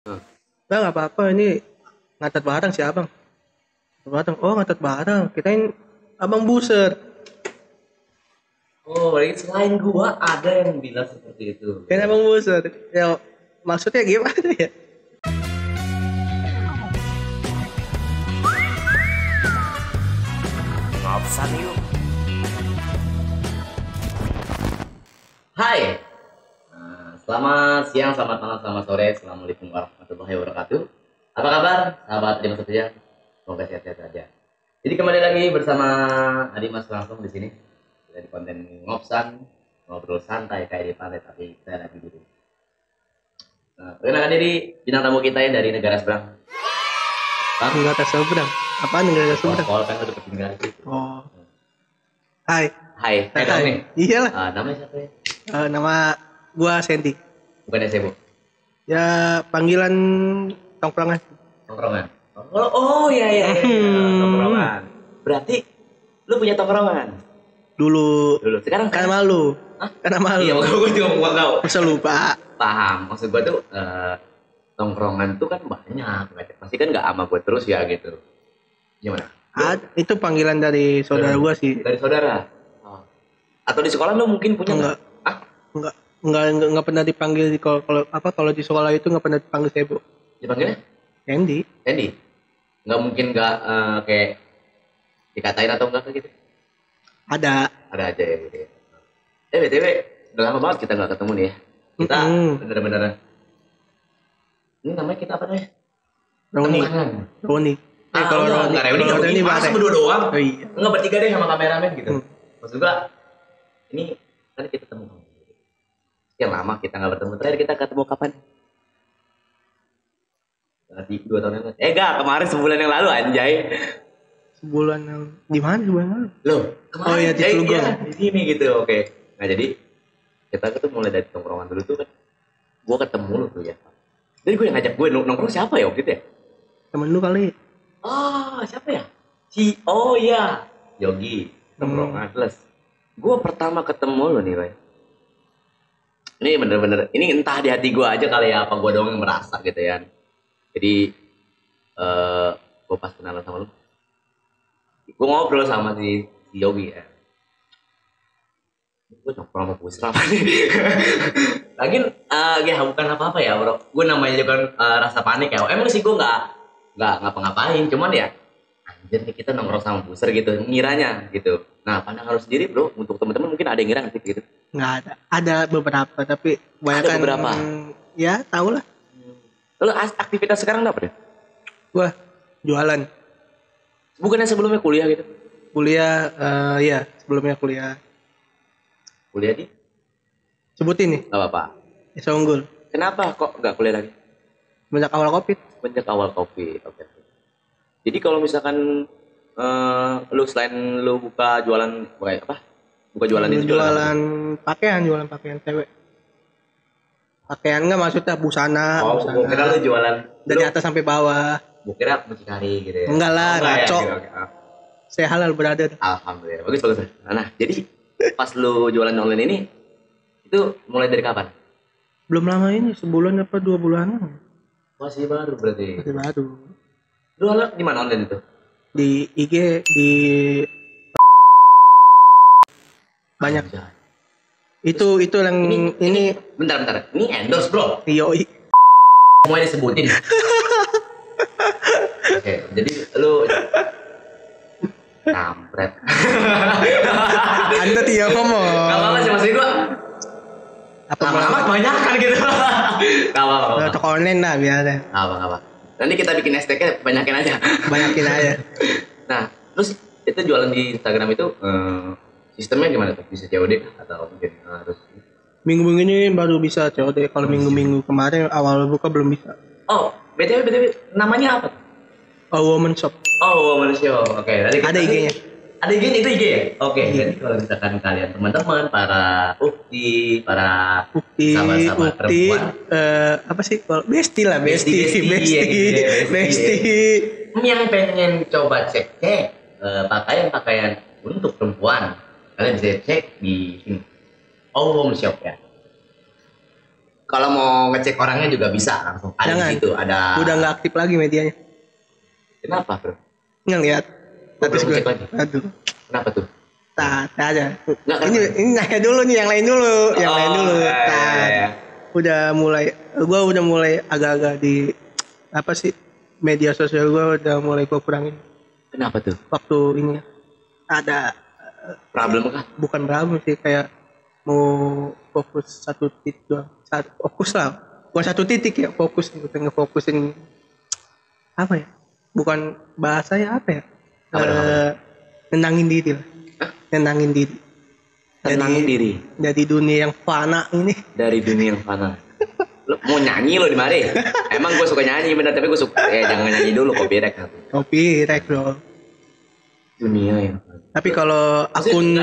Heeh. Bang, apa-apa ini ngatet barang sih abang. Ngatet barang. Oh, ngatet barang. Kirain abang buser. Oh, berarti selain gua ada yang bilang seperti itu. Kirain abang buser. Ya, maksudnya gimana ya? Ngapsan yuk. Hai. Selamat siang, selamat malam, selamat sore. Assalamualaikum warahmatullahi wabarakatuh. Apa kabar, sahabat Adi Mas Setia? Semoga sehat-sehat saja. Jadi kembali lagi bersama Adi Mas langsung di sini. Kita di konten ngopsan, ngobrol santai kayak di pantai, tapi saya lagi dulu. Perkenalkan diri bintang tamu kita yang dari negara seberang. Bang, Negara seberang. Apaan negara seberang? call kan udah ketinggalan gitu. Oh. Hai. Hai, Hai. dong nih. Iyalah. Namanya siapa ya? Nama gua Sandy. Bukan Sebo. Ya, panggilan tongkrongan. Tongkrongan. Oh iya iya, tongkrongan. Berarti lu punya tongkrongan Dulu. dulu. Sekarang Kan malu. Hah? Karena malu. Iya, makanya gue juga mau tahu. Masa lupa. Paham. Maksud gue tuh tongkrongan tuh kan banyak. Pasti kan nggak sama gue terus ya gitu. Gimana? Itu panggilan dari saudara gua sih. Dari saudara. Oh. Atau di sekolah lu mungkin punya Enggak. Ah, Enggak pernah dipanggil kalau di sekolah itu enggak pernah dipanggil Sebo. dipanggilnya Sandy. Andy. Nggak mungkin nggak kayak dikatain atau enggak kayak gitu. Ada. Ada aja ya gitu ya. BTW udah lama banget kita nggak ketemu nih ya. Kita bener-bener ini namanya kita apa namanya? Roni. Temenan. Roni. Kalau nggak reuni nggak begini, masa berdua doang? Oh iya. Nggak bertiga deh sama kameramen gitu. Maksud gua ini kan kita ketemu. Sekian lama kita nggak bertemu. Terakhir kita ketemu kapan? Berarti 2 tahun yang lalu. Enggak, kemarin sebulan yang lalu anjay. Sebulan yang di mana sebulan lalu? Loh, kemarin Oh iya, di Telugong. iya, di sini gitu. Oke. Nah, jadi kita tuh mulai dari tongkrongan dulu tuh kan. Gua ketemu lu tuh ya. Jadi gue yang ngajak gue nongkrong siapa ya waktu itu ya? Temen lu kali. Siapa ya? Oh iya, Yogi, tongkrongan plus. Gue pertama ketemu lo nih, Bay. Ini bener-bener, ini entah di hati gue aja kali ya, apa gue doang yang merasa gitu ya. Jadi, gue pas kenalan sama lo, gue ngobrol sama si Yogi ya. Gue nongkrong sama Pusra apa nih? Lagian, ya bukan apa-apa ya, bro. Gue namanya juga rasa panik ya. Emang sih gue nggak ngapa-ngapain, cuman ya anjir nih kita nongkrong sama Buser gitu ngiranya gitu. Nah, pandangan lu sendiri bro, untuk teman-teman mungkin ada yang ngira nggak gitu? Nggak ada. Ada beberapa tapi banyak Ada beberapa. Ya tahu lah. Lalu aktivitas sekarang apa deh? Gua jualan. Bukannya sebelumnya kuliah gitu? Kuliah. Ya sebelumnya kuliah. Kuliah di? Sebutin nih. Gak apa-apa. Desa Unggul. Kenapa kok nggak kuliah lagi? Banyak awal covid. Sejak awal COVID. Oke. Jadi kalau misalkan lu selain lu buka jualan apa? Buka jualan itu Jualan pakaian, jualan pakaian cewek. Pakaian enggak maksudnya busana. Oh, busana. gue kira lu jualan Dari atas sampai bawah. Gue kira mucikari gitu ya. Enggak lah, ngaco. Ya, gitu, okay. Saya halal brother. Alhamdulillah. Bagus. Nah, jadi pas lu jualan online ini itu mulai dari kapan? Belum lama ini, sebulan apa 2 bulan. Masih baru berarti. Masih baru. Lu di mana online itu? Di IG di banyak. Anjay. Itu yang ini bentar. Ini endorse, Bro. yoi. Semuanya disebutin. Oke, jadi lu kampret. Anda tidak ngomong. Gak apa-apa sih maksud gua. Lama-lama kebanyakan gitu. Gak apa-apa. Toko online lah biasa. Gak apa-apa. Nanti kita bikin hashtagnya banyakin aja. Banyakin aja. Nah, terus itu jualan di Instagram itu sistemnya gimana tuh? Bisa COD atau mungkin harus? Minggu-minggu ini baru bisa COD. Kalau minggu-minggu kemarin awal buka belum bisa. Oh, BTW namanya apa? Oh, Woman Shop. Oh, Woman Shop. Oke, tadi Ada IG-nya. Ada IG itu IG ya? Oke, jadi kalau misalkan kalian teman-teman, para ukti, para sahabat-sahabat perempuan, apa sih? Besti lah, besti. Yang pengen coba cek pakaian-pakaian untuk perempuan, kalian bisa cek di sini. Oh, Woman Shop ya. kalau mau ngecek orangnya juga bisa langsung. Ada Jangan. di situ, ada. Udah nggak aktif lagi medianya. Kenapa, Bro? Ngeliat. Belum gue. cek lagi. Aduh. Kenapa tuh? Tak aja. Nggak, Ini nanya dulu nih, yang lain dulu. Yang lain dulu. iya. Udah mulai, gue udah mulai agak-agak di apa sih, media sosial gue udah mulai gue kurangin Kenapa tuh? waktu ini ada Problem kah? bukan problem sih, kayak mau fokus satu titik doang, fokus lah, bukan satu titik ya, fokus gitu, ngefokusin apa ya, bukan bahasanya apa ya, nenangin diri lah. Nenangin diri Tenangin diri dari dunia yang fana ini. dari dunia yang fana. Lo mau nyanyi lo di mari? Emang gue suka nyanyi bener, tapi gue suka jangan nyanyi dulu, copyright nanti. Copyright bro. Dunia yang fana. Tapi kalau akun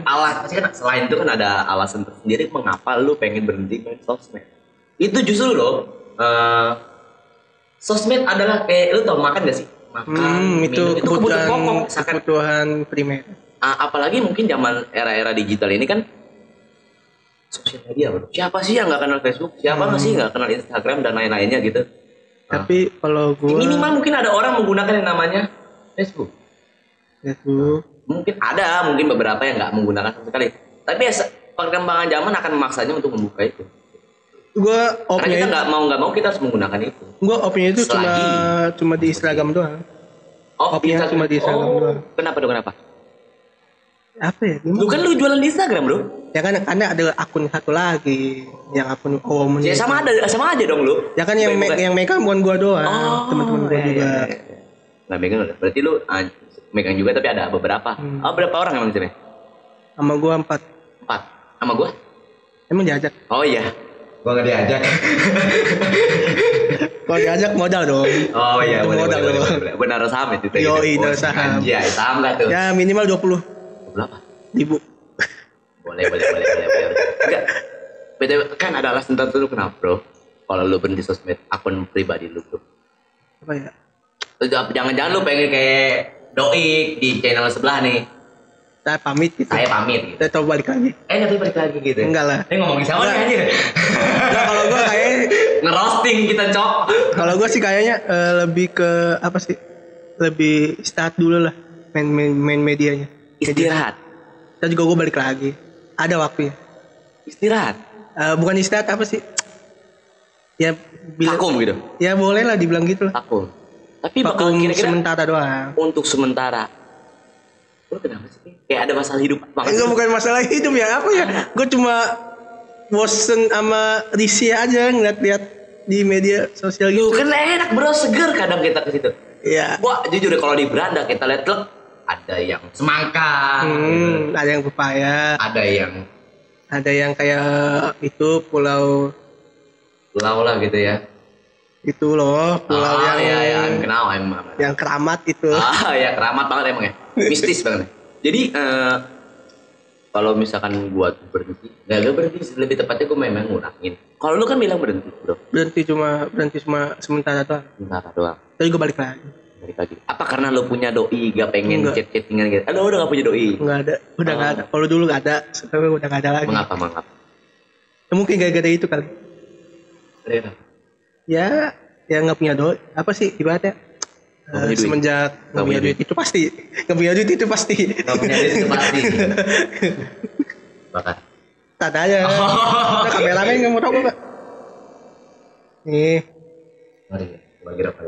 pasti kan selain itu kan ada alasan tersendiri mengapa lu pengen berhenti main sosmed. Itu justru lo sosmed adalah kayak lu tau makan gak sih? Makan, itu minum, itu kebutuhan pokok. kebutuhan primer. Apalagi mungkin zaman era-era digital ini kan sosial media bro. Siapa sih yang nggak kenal Facebook? Siapa nggak sih nggak kenal Instagram dan lain-lainnya gitu? Tapi kalau gua Minimal mungkin ada orang menggunakan yang namanya Facebook. Mungkin ada, mungkin beberapa yang nggak menggunakan sama sekali. Tapi ya, perkembangan zaman akan memaksanya untuk membuka itu. Gua Karena kita nggak mau kita harus menggunakan itu. Gua opnya itu Selagi. cuma di Instagram doang. Opnya cuma di Instagram doang. Kenapa tuh kenapa? Apa ya? Gimana? Lu kan lu jualan di Instagram bro. Ya kan karena ada akun satu lagi yang akun Ya sama aja dong lu. Ya kan yang megang bukan gua doang, teman-teman gua juga. Nggak megang, berarti lu megang juga tapi ada beberapa. Berapa orang emang sini? Sama gua 4. Sama gua? Emang diajak? Oh iya. Gua nggak diajak. Kalau diajak modal dong. Oh iya, Itu modal dong. Benar saham itu. Yoi, itu saham. Iya, saham nggak tuh? Ya minimal 20 Berapa? ribu. Boleh. Enggak. BTW kan ada alasan tertentu kenapa, Bro? Kalau lu berhenti sosmed, akun pribadi lu, Bro. Apa ya? Jangan-jangan lu pengen kayak doi di channel sebelah nih. Saya pamit gitu. Saya pamit gitu. Saya coba balik lagi. Nanti balik lagi gitu. Enggak lah. Ini ngomongin sama nih anjir. Nah, kalau gua kayak ngerosting kita, Cok. Kalau gua sih kayaknya lebih ke apa sih? Lebih istirahat dulu lah main medianya. Istirahat. Dan juga gua balik lagi. Ada waktunya. Istirahat. Bukan istirahat apa sih? Ya vakum gitu. Ya boleh lah dibilang gitu lah. Vakum. Tapi bakal kira-kira sementara doang. Untuk sementara. Lu kenapa sih? Kayak ada masalah hidup banget. Enggak, bukan masalah hidup ya. Apa ya? Gue cuma bosen sama risih aja ngeliat-liat di media sosial gitu. Kan enak bro, seger kadang kita ke situ. Iya. Wah jujur deh, kalau di beranda kita lihat ada yang semangka, ada yang pepaya, ada yang kayak itu pulau lah gitu ya. Itu loh pulau yang kenal yang keramat itu. Ya keramat banget emang ya, mistis banget. Jadi kalau misalkan gua berhenti, nggak berhenti, lebih tepatnya gua memang ngurangin. Kalau lu kan bilang berhenti bro. Berhenti cuma sementara doang. Sementara doang. Tapi gua balik lagi. Apa karena lu punya doi gak pengen chat-chattingan gitu? Lu udah gak punya doi? Nggak ada, udah nggak ada. Kalau dulu nggak ada, sekarang udah nggak ada lagi. Mengapa? Ya, mungkin gara-gara itu kali. Ya nggak punya doi. Apa sih ibaratnya? Semenjak nggak punya duit itu pasti. Nggak punya duit itu pasti. Bakar. Tanda aja. Nah, kameramen nggak mau tahu nggak? Nih. Mari, bagi apa?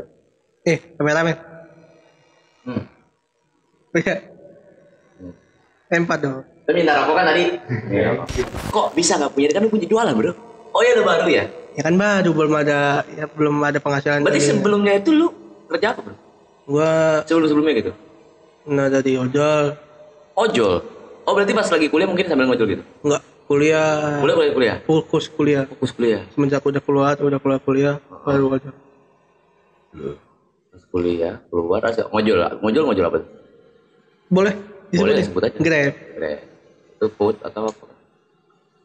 Kameramen. Iya. Empat dong. Tapi minta rokok kan tadi? Kok bisa nggak punya? Kan lu punya jualan bro. Oh ya, lu baru ya? Ya kan baru, belum ada penghasilan. Berarti sebelumnya itu lu kerja apa bro? Gua sebelumnya gitu? Nggak ada di ojol. Ojol? Oh berarti pas lagi kuliah mungkin sambil ngojol gitu? Enggak, kuliah. Kuliah? Fokus kuliah. Semenjak udah keluar kuliah, baru ojol. Pas kuliah, keluar, ngojol apa? Boleh disebut aja. Grab. Itu food atau apa?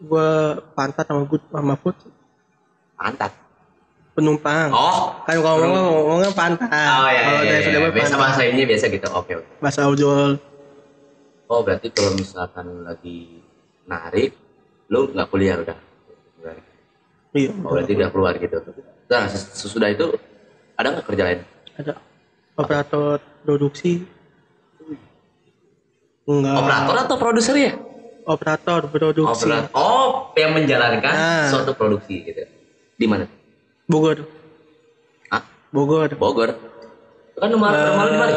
Gua pantat sama food. Pantat? Penumpang. Oh. Kan kalau ngomongnya pantat. Oh iya. Biasa bahasa ini biasa gitu. Oke. Bahasa ojol. Oh berarti kalau misalkan lagi narik, lu nggak kuliah udah? Iya. Oh, berarti udah keluar gitu. Nah, sesudah itu ada nggak kerja lain? Ada operator produksi. Enggak. Operator atau produser ya? Operator produksi. Oh, yang menjalankan Nah. suatu produksi gitu. Di mana? Bogor. Hah? Bogor. Bogor. Itu kan rumah di Bali.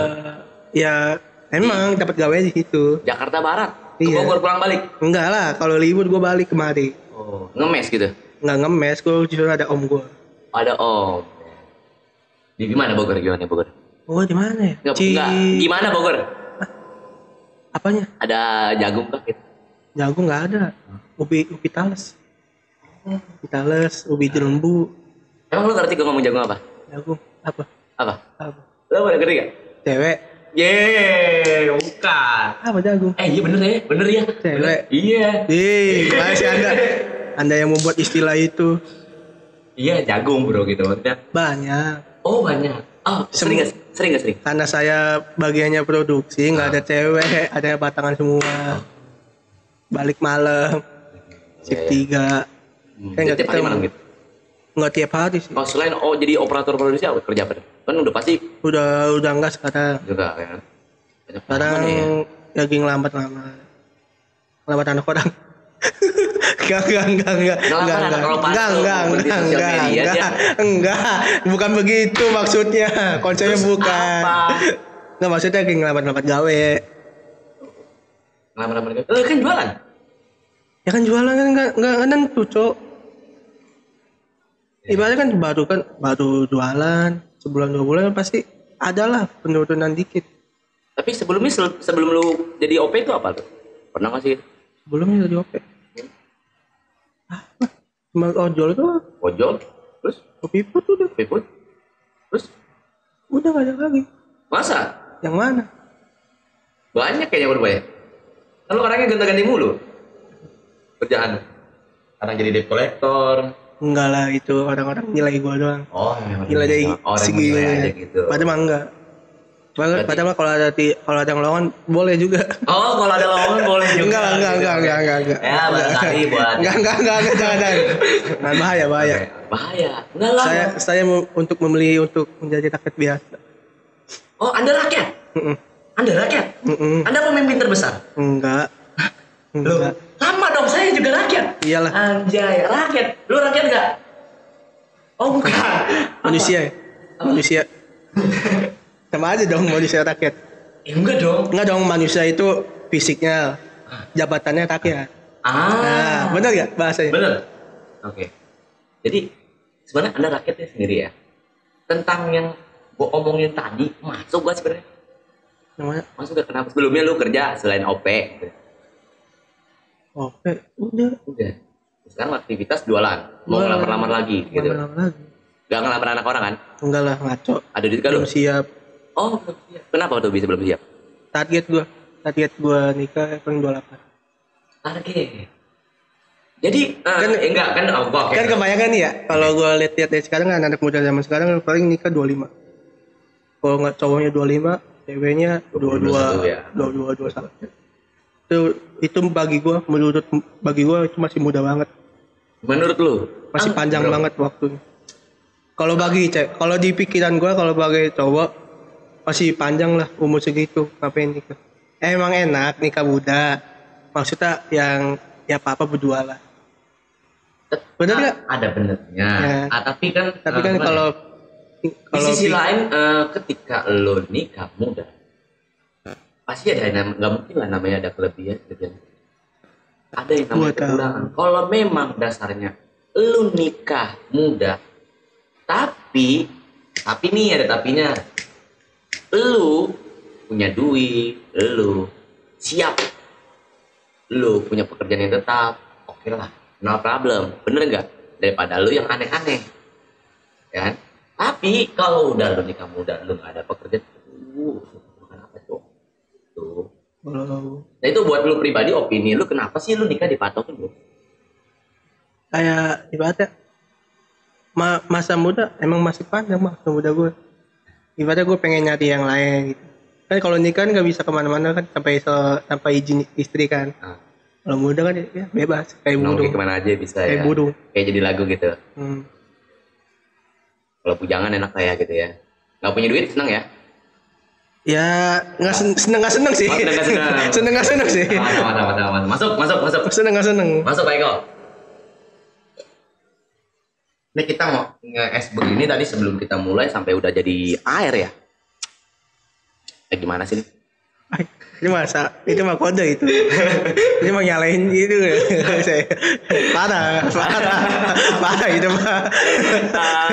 Ya emang dapat gawe di situ. Jakarta Barat. Ke Iya. Bogor pulang balik. Enggak lah, kalau libur gue balik kemari. Oh, ngemes gitu. Nggak ngemes, gue justru ada om gue. Ada om. Di mana Bogor? Gimana Bogor? Oh di mana ya? Enggak. Gimana Bogor? Apanya? Ada jagung kah gitu? Jagung nggak ada. Ubi tales. Ubi tales, ubi jelembu. Emang lu ngerti gue ngomong jagung apa? Jagung apa? Apa? Apa? Lu pada ngerti gak? Cewek. Yeay, bukan. Apa jagung? Iya bener ya, bener ya. Cewek. Bener. Iya. Masih Anda yang membuat istilah itu. Iya, jagung bro gitu maksudnya. Banyak. Oh banyak. Oh, sering gak? Sering. Karena saya bagiannya produksi, nggak ada cewek, ada batangan semua. Balik malam, shift 3. Kan nggak Tiap hari ketemu. malam gitu. Nggak tiap hari sih. Oh selain jadi operator produksi apa kerja apa? Kan udah pasti Udah enggak sekarang. juga kan. Banyak Sekarang pengalaman ya. lagi ngelambat anak orang. Enggak, bukan begitu maksudnya. Konsepnya bukan. Apa? Enggak, maksudnya lagi ngelambat gawe. Lama-lama gitu. Lu kan jualan. Ya kan jualan kan enggak nentu, Cok. Ibaratnya kan baru jualan, sebulan 2 bulan pasti adalah penurunan dikit. Tapi sebelum lu jadi OP itu apa tuh? Pernah nggak sih? Sebelumnya jadi OP. Apa? Cuma ojol doang. Ojol, terus Kopi put udah. piput, terus Udah gak ada lagi. masa? Yang mana? Banyak kayaknya berubah ya. Kan lu orangnya ganti-ganti mulu. Kerjaan. Kadang jadi debt collector. Enggak lah, itu orang-orang nilai gua doang. Oh, memang Gila dari orang segi menilai aja gitu. Padahal mah enggak. Padahal mah kalau ada yang lowongan boleh juga. Oh, kalau ada lowongan boleh juga. Enggak. Ya, barangkali buat. Enggak, jangan. Nah, bahaya. Bahaya. Enggak lah. Saya untuk membeli untuk menjadi rakyat biasa. Oh, Anda rakyat? Mm-mm. Anda rakyat? Mm-mm. Anda pemimpin terbesar? Enggak. Loh, sama dong, saya juga rakyat. Iyalah, Anjay, rakyat. Lu rakyat nggak? Oh, bukan. manusia ya. Manusia. Sama aja dong manusia rakyat. Enggak dong. Enggak dong, manusia itu fisiknya, jabatannya rakyat. Nah, benar gak bahasanya? Bener. Oke. Jadi sebenarnya Anda rakyatnya sendiri ya. Tentang yang gua omongin tadi, masuk gak sebenarnya? Namanya Masuk gak? Kenapa? Sebelumnya lu kerja selain OP. Gitu. oke, udah. Sekarang aktivitas jualan. Mau ngelamar-lamar lagi gitu. Lama lagi. Gak ngelamar anak orang kan? Enggak lah, ngaco. Ada duit kan lu? Belum siap. Oh, belum siap. Kenapa tuh bisa belum siap? Target gua nikah paling 28. Target. Jadi enggak kan oke. Kan kebanyakan nih ya, kalau gua lihat dari sekarang kan anak muda zaman sekarang paling nikah 25. Kalau nggak cowoknya 25, ceweknya 22, ya. 21. Itu bagi gua itu masih muda banget. Menurut lu? Masih panjang banget waktunya. Kalau di pikiran gua kalau bagi cowok masih panjang lah umur segitu, ngapain nikah? Emang enak nikah muda. Maksudnya yang ya apa berdua lah. Bener nggak? Ada benernya. Ya. Tapi kan kalau di sisi lain ketika lo nikah muda pasti ada nggak mungkin lah namanya ada kelebihan. Ada yang namanya kekurangan. Kalau memang dasarnya lo nikah muda tapi nih ada tapinya, lo punya duit, lo siap, lo punya pekerjaan yang tetap, oke lah, no problem, bener nggak? Daripada lo yang aneh-aneh, ya kan? Tapi kalau udah lo nikah muda, lo nggak ada pekerjaan, makan apa tuh? Tuh. Nah itu buat lo pribadi, opini lo kenapa sih lo nikah dipatokin lo? Kayak ibaratnya masa muda emang masih panjang masa muda gue. Ibaratnya gue pengen nyari yang lain gitu. Kan kalau nikah nggak bisa kemana-mana kan sampai izin istri kan. Kalau muda kan ya bebas kayak Nongki burung. kemana aja bisa Kayak ya. burung. Kayak jadi lagu gitu. Hmm. Kalau bujangan enak lah ya gitu ya. Nggak punya duit senang ya. Ya nggak seneng sih. Oh, seneng. Seneng nggak seneng sih. Aman. Masuk. Seneng nggak seneng. Masuk Pak Eko. Ini kita mau nge-es begini tadi sebelum kita mulai sampai udah jadi air ya. Gimana sih? Ini itu mah kode itu. Ini mau nyalain itu. Saya parah itu mah.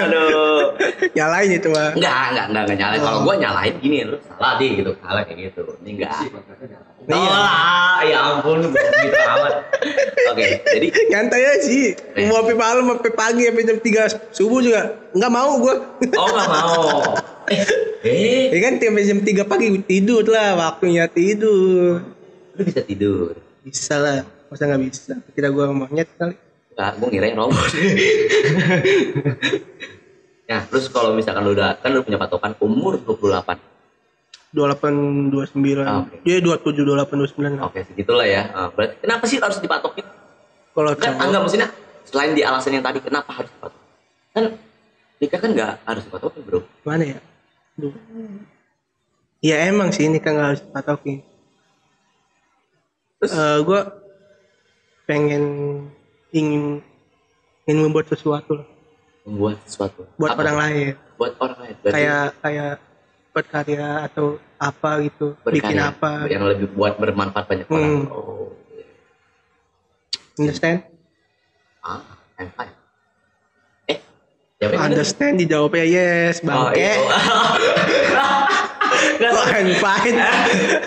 Aduh. Nyalain itu mah. Enggak nyalain. Kalau gua nyalain gini lu salah deh gitu. Salah kayak gitu. Ini enggak. Oh, ya ampun gitu amat. Oke, jadi Nyantai aja sih. Mau sampai malam, sampai pagi, sampai jam 3 subuh juga nggak mau gua. oh nggak mau. Ya kan sampai jam 3 pagi tidur lah, waktunya tidur. Lu bisa tidur. Bisa lah, masa nggak bisa? Kira gua monyet kali. Enggak, gua ngirain robot. Nah, terus kalau misalkan lu udah kan lu punya patokan umur 28. 28, 29. Oke. Dia 27, 28, 29. Oke, segitulah ya. Berarti kenapa sih harus dipatokin? Kalau Kan cowok, enggak maksudnya selain di alasan yang tadi kenapa harus dipatokin? Kan nikah kan enggak harus dipatokin, Bro. mana ya? Duh. Ya emang sih ini kan nggak harus dipatokin. Terus Gua ingin membuat sesuatu lah. membuat sesuatu Buat apa? orang lain. Buat orang lain. Berarti Kayak berkarya atau apa gitu, bikin berkarya apa, yang lebih buat bermanfaat banyak orang. Oh. understand? I'm fine. Jawabnya mana? Understand dijawabnya yes, bangke. iya. Kok I'm fine?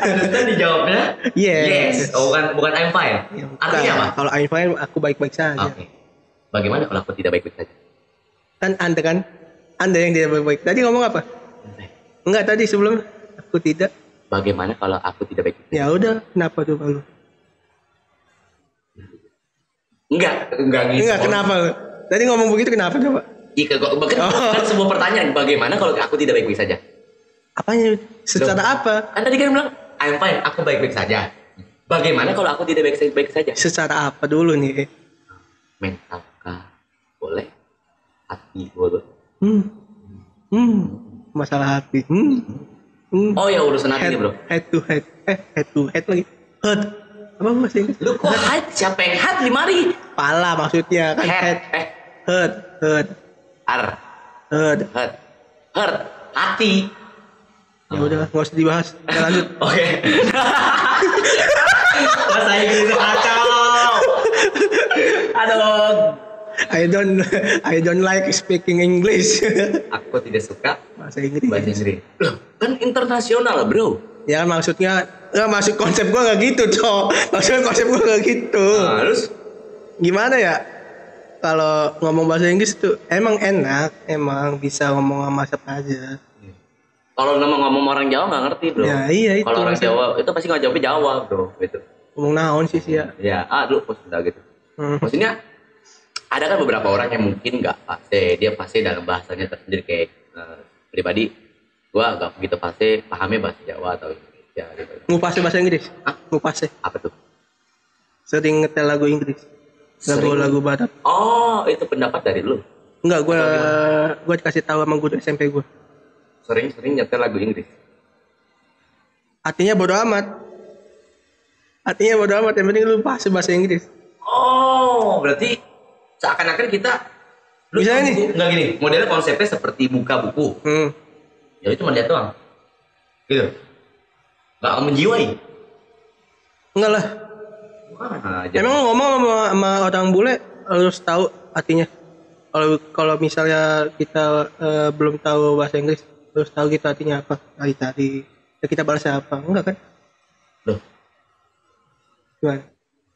Understand dijawabnya? Yes. Oh, bukan I'm fine. Ya, Artinya apa? kalau I'm fine aku baik-baik saja. Oke. Bagaimana kalau aku tidak baik-baik saja? Kan Anda yang tidak baik-baik. Tadi ngomong apa? Enggak, tadi sebelum aku tidak. Bagaimana kalau aku tidak baik-baik? Ya udah, kenapa tuh lu? Enggak gitu. Enggak, kenapa lu? Tadi ngomong begitu kenapa coba? Iya, kan sebuah pertanyaan. Bagaimana kalau aku tidak baik-baik saja? Apanya? Secara apa? Kan tadi kan bilang, I'm fine, aku baik-baik saja. Bagaimana kalau aku tidak baik-baik saja? Secara apa dulu nih? Mental kah? Boleh? Hati boleh? Masalah hati. Oh ya urusan hati nih bro. Head to head lagi. Head. Apa bahasa Inggris? Lu kok head? Siapa yang head di mari? Pala maksudnya kan head. Head. Head. Hati. Ya udah, nggak usah dibahas. Kita lanjut. Oke. Bahasa Inggris kacau. Aduh. I don't like speaking English. Aku tidak suka Bahasa Inggris. Loh, kan internasional bro. Ya kan maksudnya, maksud konsep gua nggak gitu, Cok. Maksudnya konsep gua nggak gitu. Nah, terus Gimana ya? Kalau ngomong bahasa Inggris tuh emang enak, emang bisa ngomong sama siapa aja. kalau ngomong orang Jawa nggak ngerti bro. Ya iya itu. Kalau orang maksudnya. Jawa itu pasti nggak jawabnya Jawa bro. Gitu. Ngomong naon sih ya. Ya, lu sudah gitu. Maksudnya ada kan beberapa orang yang mungkin nggak fase, dia fase dalam bahasanya tersendiri kayak pribadi, gua nggak begitu fase pahamnya bahasa Jawa atau Indonesia gitu. Ngupase bahasa Inggris? Ngupase. Apa tuh? Sering ngetel lagu Inggris. Lagu barat. Oh, itu pendapat dari lu? Enggak, gua dikasih tahu sama guru SMP gua. Sering nyetel lagu Inggris. Artinya bodo amat. Yang penting lu bahasa Inggris. Oh, berarti seakan-akan kita Misalnya nih. Enggak gini, modelnya konsepnya seperti buka buku. Ya cuma lihat doang. Gitu. Enggak menjiwai. Enggak lah. Emang ngomong sama orang bule harus tahu artinya. Kalau misalnya kita belum tahu bahasa Inggris, harus tahu gitu artinya apa. Cari-cari. Ya kita balas apa? Enggak kan? Loh. Gimana?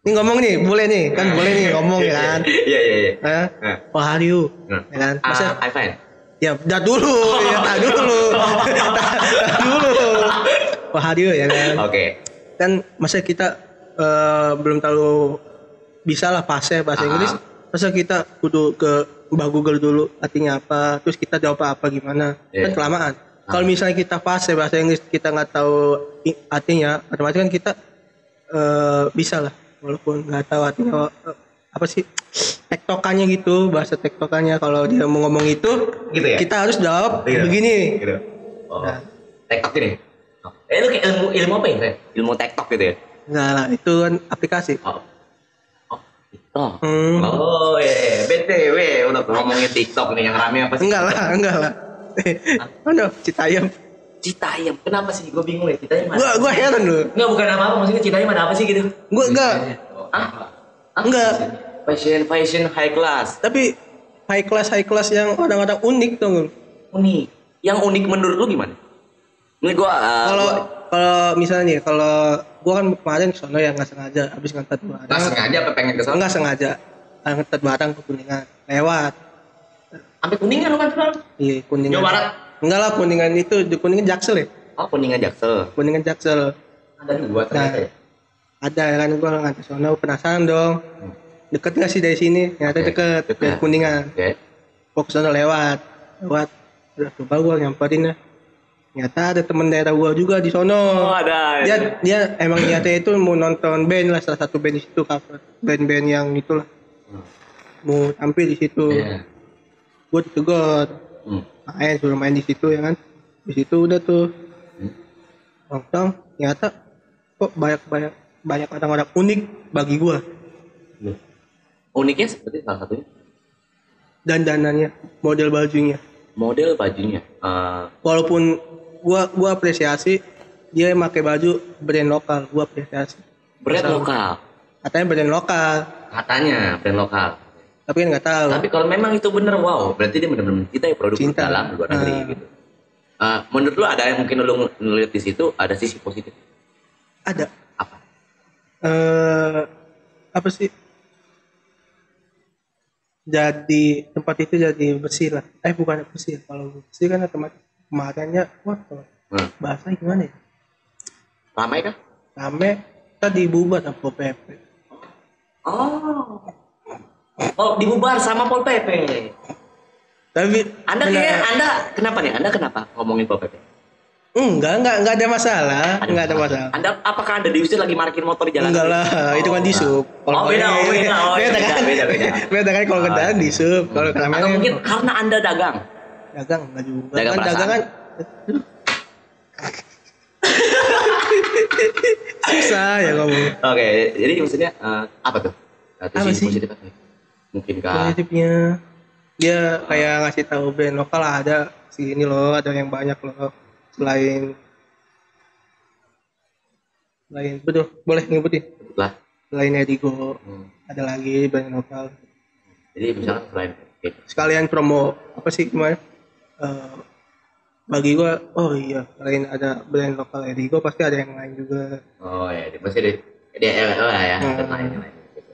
Ini ngomong nih, boleh nih, kan boleh nih ngomong ya kan? Iya. How are you? Ya kan? Masa I'm fine. ya dah dulu. Dah dulu. How are you ya kan? Oke. Kan masa kita belum tahu bisa lah bahasa Inggris, masa kita kudu ke Mbah Google dulu artinya apa, terus kita jawab apa gimana, kan kelamaan. Kalau misalnya kita bahasa Inggris kita nggak tahu artinya, otomatis kan kita bisa lah walaupun nggak tahu artinya apa sih tektokannya gitu, bahasa tektokannya. Kalau dia mau ngomong itu Gitu ya? kita harus jawab Gitu. begini. Gitu. Oh. Nah. TikTok ini. Lu kayak ilmu apa ya? Ren? Ilmu TikTok gitu ya? Enggak lah, itu kan aplikasi. Oh. Oh, TikTok. Hmm. Oh, iya. BTW udah ngomongin TikTok nih yang rame apa sih? Enggak lah. Mana Citayam? Citayam. Kenapa sih? Gue bingung ya. Citayam mana? Gua heran loh. Enggak, bukan apa-apa. Maksudnya Citayam ada apa sih gitu? Gua enggak. Enggak. Fashion high class. Tapi high class yang orang-orang unik tuh. Unik. Yang unik menurut lu gimana? Ini gua kalau misalnya nih, kalau gua kan kemarin sono yang nggak sengaja habis ngantar barang. nggak sengaja apa pengen kesana? Enggak sengaja. Ngantar barang ke Kuningan. Lewat. Sampai Kuningan lu kan sekarang? Iya, Kuningan. Jawa Barat. Enggak lah, Kuningan itu di Kuningan Jaksel ya. Oh, Kuningan Jaksel. Kuningan Jaksel. Ada dua ternyata ya. Ada kan, gua ngantar sono penasaran dong. Deket nggak sih dari sini? Ternyata deket dari Kuningan. Oke. Fokus sono lewat. Udah coba gua nyamperin ya. Ternyata ada temen daerah gua juga di sono. Oh, ada. Dia emang niatnya itu mau nonton band lah, salah satu band di situ, cover band-band yang itulah. Mau tampil di situ. Iya. Gua ditegur. Suruh main di situ ya kan. Di situ udah tuh. Nongkrong, ternyata kok banyak orang-orang unik bagi gua. Uniknya seperti salah satunya Dandanannya, model bajunya. model bajunya. Walaupun gua apresiasi dia pakai baju brand lokal, gua apresiasi. Brand lokal. Katanya brand lokal, Katanya brand lokal. tapi kan nggak tahu. Tapi kalau memang itu bener, wow, berarti dia benar-benar cinta ya produk Cinta. dalam luar negeri gitu. Menurut lu ada yang mungkin lu ngeliat di situ ada sisi positif? Ada. Apa? Apa sih? Jadi tempat itu jadi bersih lah. Bukan bersih. Kalau bersih kan tempat kemarinnya, wah kalau bahasanya gimana ya? Ramai kah? Rame, tadi bubar sama Pol PP. Oh, dibubar sama Pol PP. Tapi Anda kenapa nih? Anda kenapa ngomongin Pol PP? enggak ada masalah, enggak ada masalah. Apakah Anda diusir lagi parkir motor di jalan? Enggak lah, itu kan di sub. Beda kan? Beda kan kalau kendaraan di sub, kalau Atau keramaian mungkin karena Anda dagang. dagang enggak juga. Dagang Kan perasaan. dagang kan susah ya kamu. Oke, jadi maksudnya apa tuh? Apa sih? Positif apa? Mungkinkah Positifnya dia kayak ngasih tahu brand lokal ada sini loh, ada yang banyak loh. Selain betul, boleh nyebutin. lah? Selain Edigo, ada lagi brand lokal. Jadi misalkan selain Sekalian promo apa sih kemarin? Bagi gua, oh iya, selain ada brand lokal Edigo pasti ada yang lain juga. oh ya, pasti dia ya, dan lain-lain. Gitu.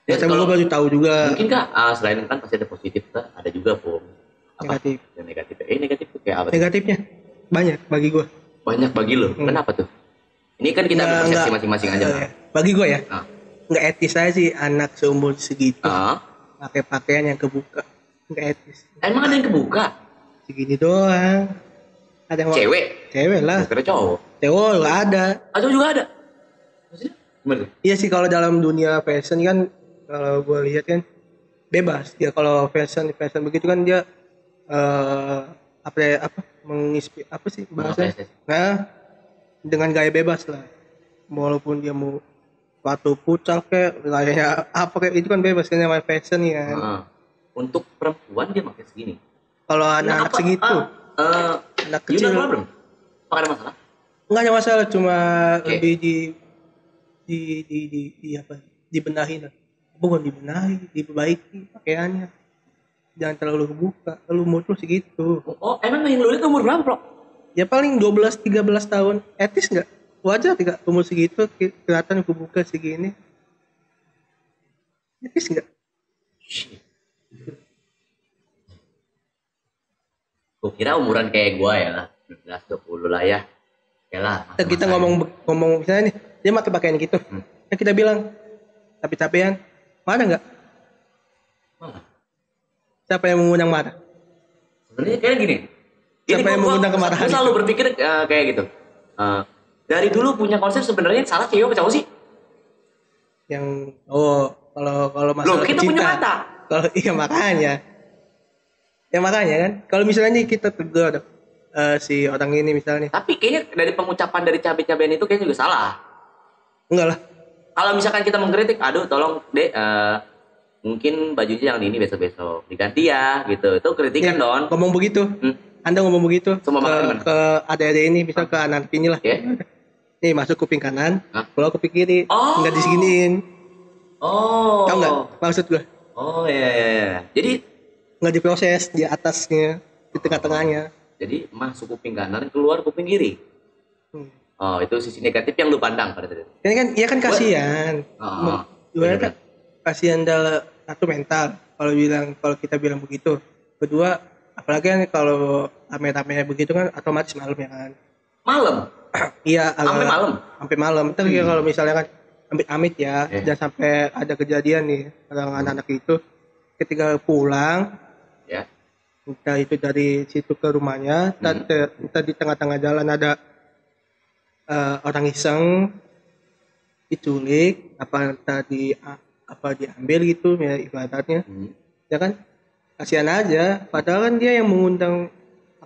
Ya, saya gua baru tahu juga. Mungkin kak selain kan pasti ada positif kan, ada juga Negatif. Yang negatif. Negatif tuh kayak apa? Negatifnya banyak bagi gua. Banyak bagi lo. Kenapa tuh? Ini kan kita persepsi masing-masing aja. Kan? Bagi gua ya, Ah. nggak etis aja sih anak seumur segitu pakai pakaian yang kebuka, nggak etis. Emang ada yang kebuka? Segini doang. Ada yang cewek lah. Kira cowok. Cowok nggak ada. Cowok juga ada. Maksudnya gimana tuh? Iya sih, kalau dalam dunia fashion kan, kalau gue lihat kan bebas dia. Kalau fashion begitu kan dia apa sih bahasanya? Nah, dengan gaya bebas lah. Walaupun dia mau sepatu pucal kayak gaya apa kayak itu kan bebas kan, namanya fashion ya. Untuk perempuan dia pakai segini. Kalau anak-anak segitu, anak kecil belum? Apa ada masalah? nggak ada masalah, cuma lebih dibenahi lah. Bukan dibenahi, diperbaiki pakaiannya. Jangan terlalu kebuka, terlalu umur lu segitu. Oh, emang yang lu lihat umur berapa, Bro? Ya paling 12-13 tahun. Etis nggak? Wajar tidak umur segitu kelihatan kebuka segini? Etis nggak? Gue kira umuran kayak gua ya lah, 19-20 lah ya. Ya lah. Kita ngomong misalnya nih, dia pakai pakaian gitu. Kita bilang, tapi-tapian, mana nggak? Mana? Siapa yang mengundang marah? Sebenarnya kayak gini. Siapa yang mengundang kemarahan? Gue selalu berpikir kayak gitu. Dari dulu punya konsep sebenarnya salah cewek apa cowok sih? Yang kalau Loh, masalah kita punya cinta. mata. Kalau iya makanya. Ya makanya kan. Kalau misalnya nih kita tegur si orang ini misalnya. Tapi kayaknya dari pengucapan dari cabe-cabean itu kayaknya juga salah. Enggak lah. Kalau misalkan kita mengkritik, aduh tolong dek, mungkin bajunya jangan ini besok-besok diganti ya, gitu. Itu kritikan Ya, Don. ngomong begitu. Anda ngomong begitu Semua ke makan di mana? ke adik-adik ini, misal ke anak ini lah. Ya. Nih masuk kuping kanan, Hah? keluar kuping kiri. Oh. Enggak diseginiin. Oh. Tahu nggak maksud gue? Oh ya ya ya. Jadi Nggak diproses di atasnya, di tengah-tengahnya. jadi masuk kuping kanan, keluar kuping kiri. Hmm. Oh, itu sisi negatif yang lu pandang pada tadi. Ini kan, iya kan kasihan. Oh, Gimana bener-bener. kan? Kasihan dalam satu mental. Kalau kita bilang begitu. Kedua, apalagi kan kalau rame-rame begitu kan otomatis malam ya kan. Malam. Iya, Sampai malam. sampai malam. Ntar ya kalau misalnya kan amit-amit ya, Eh. jangan sampai ada kejadian nih orang anak-anak itu ketika pulang, Ya. entah itu dari situ ke rumahnya, entah di tengah-tengah jalan ada orang iseng diculik, apa diambil gitu ya ibaratnya, ya kan kasihan aja. Padahal kan dia yang mengundang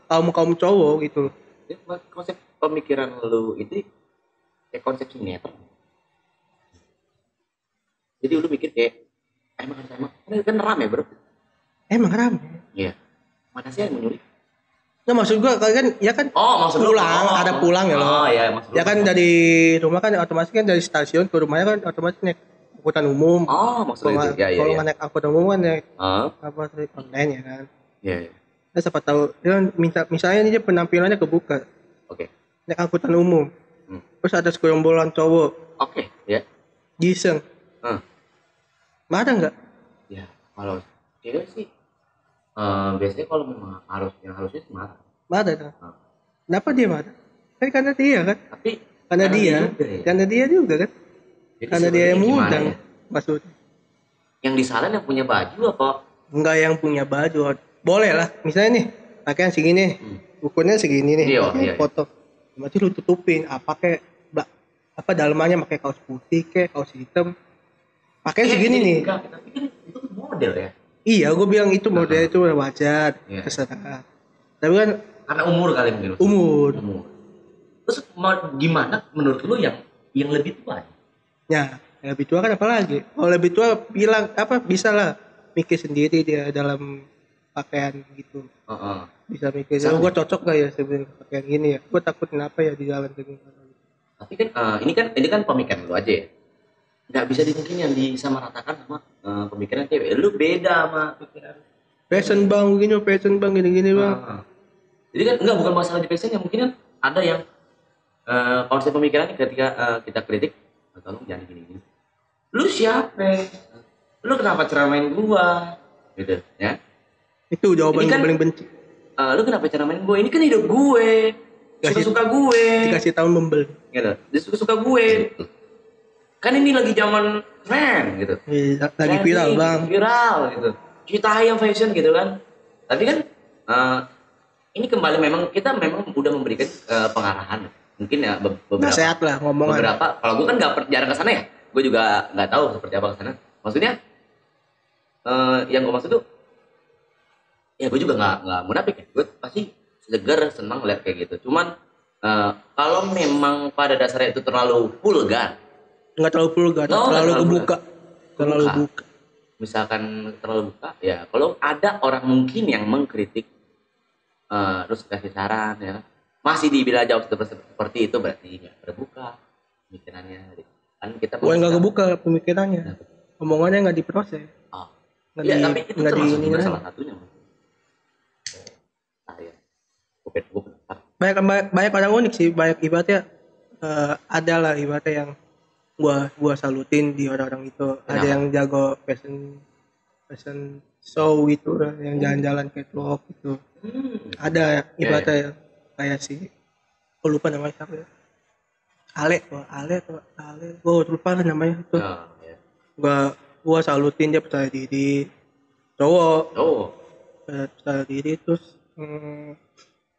kaum cowok gitu. Ya, konsep pemikiran lu itu kayak konsep sinetron. Jadi lu mikir kayak emang harus emang kan rame bro. Emang rame. Iya. Mana sih yang menyulik? Nah maksud gua kan ya kan Oh maksud lu pulang, ada pulang ya loh. Oh iya maksud lu. Ya kan dari rumah kan otomatis kan dari stasiun ke rumahnya kan otomatis naik angkutan umum. Oh maksud lu itu. Ya iya Kalau iya. nggak naik angkutan umum kan naik Oh apa online ya kan. iya iya. Nah, siapa tahu dia kan misalnya dia penampilannya kebuka Oke. naik angkutan umum. Terus ada segerombolan cowok Oke ya. giseng. Marah nggak? Ya kalau cewek sih biasanya kalau memang harusnya marah. Marah kan? Kenapa dia marah? Kan karena dia kan? Tapi Karena dia, juga ya. karena dia juga kan? Jadi Karena dia yang sebenarnya gimana mengundang ya? maksudnya. Yang disalahin yang punya baju apa? Enggak yang punya baju. Boleh lah. Misalnya nih, pakaian segini, ukurnya segini nih. Iya, pakai iya. foto. Berarti lu tutupin apa kayak apa dalamannya pakai kaos putih kayak kaos hitam. Pakaian segini Jadi nih. enggak, tapi kan itu tuh model ya. Iya, gue bilang itu model itu wajar, Iya. terserah. Tapi kan Karena umur kali mungkin. umur. Terus gimana menurut lu yang lebih tua? Ya, lebih tua kan apalagi? Kalau lebih tua bilang apa bisa lah mikir sendiri dia dalam pakaian gitu. Bisa mikir, gue cocok gak ya sebenarnya pakaian gini ya? Gue takut kenapa ya di jalan begini. Tapi kan ini kan pemikiran lu aja ya. Nggak bisa mungkin yang disamaratakan sama pemikiran cewek. Lu beda sama pikiran. Fashion bang gini bang. Jadi kan enggak bukan masalah di fashion ya, mungkin kan ada yang konsep pemikirannya ketika kita kritik, tolong jangan gini-gini. Lu siapa? Lu kenapa ceramain gua? Gitu ya. Itu jawaban Ini kan- yang paling benci. Lu kenapa ceramain gua? Ini kan hidup gue. Suka-suka gue. Dikasih tahun membel. Gitu. Dia suka-suka gue. Kan ini lagi zaman tren gitu. Lagi viral bang. Viral gitu. Kita yang fashion gitu kan. Tapi kan ini kembali kita memang udah memberikan pengarahan. Mungkin ya beberapa. Nasihat lah ngomongan. Beberapa. Kalau gue kan jarang ke sana ya. Gue juga nggak tahu seperti apa ke sana. Maksudnya yang gue maksud tuh ya gue juga nggak munafik ya. Gue pasti segar senang lihat kayak gitu. Cuman kalau memang pada dasarnya itu terlalu vulgar, Nggak terlalu vulgar, terlalu kebuka. Terlalu buka. Misalkan terlalu buka, ya kalau ada orang mungkin yang mengkritik, terus kasih saran, ya masih dibilang jawab seperti itu berarti nggak terbuka pemikirannya. Kan kita Gue nggak kebuka pemikirannya, omongannya nggak diproses. Ya tapi itu termasuk juga salah satunya. Banyak orang unik sih, banyak ibaratnya ada lah ibaratnya yang gua salutin di orang-orang itu. Ada yang jago fashion show gitu lah, yang jalan-jalan catwalk gitu. Ada ibaratnya yang kayak si gua lupa namanya siapa ya. Ale, gua lupa lah namanya itu. Gua salutin dia percaya diri, cowok. Percaya diri terus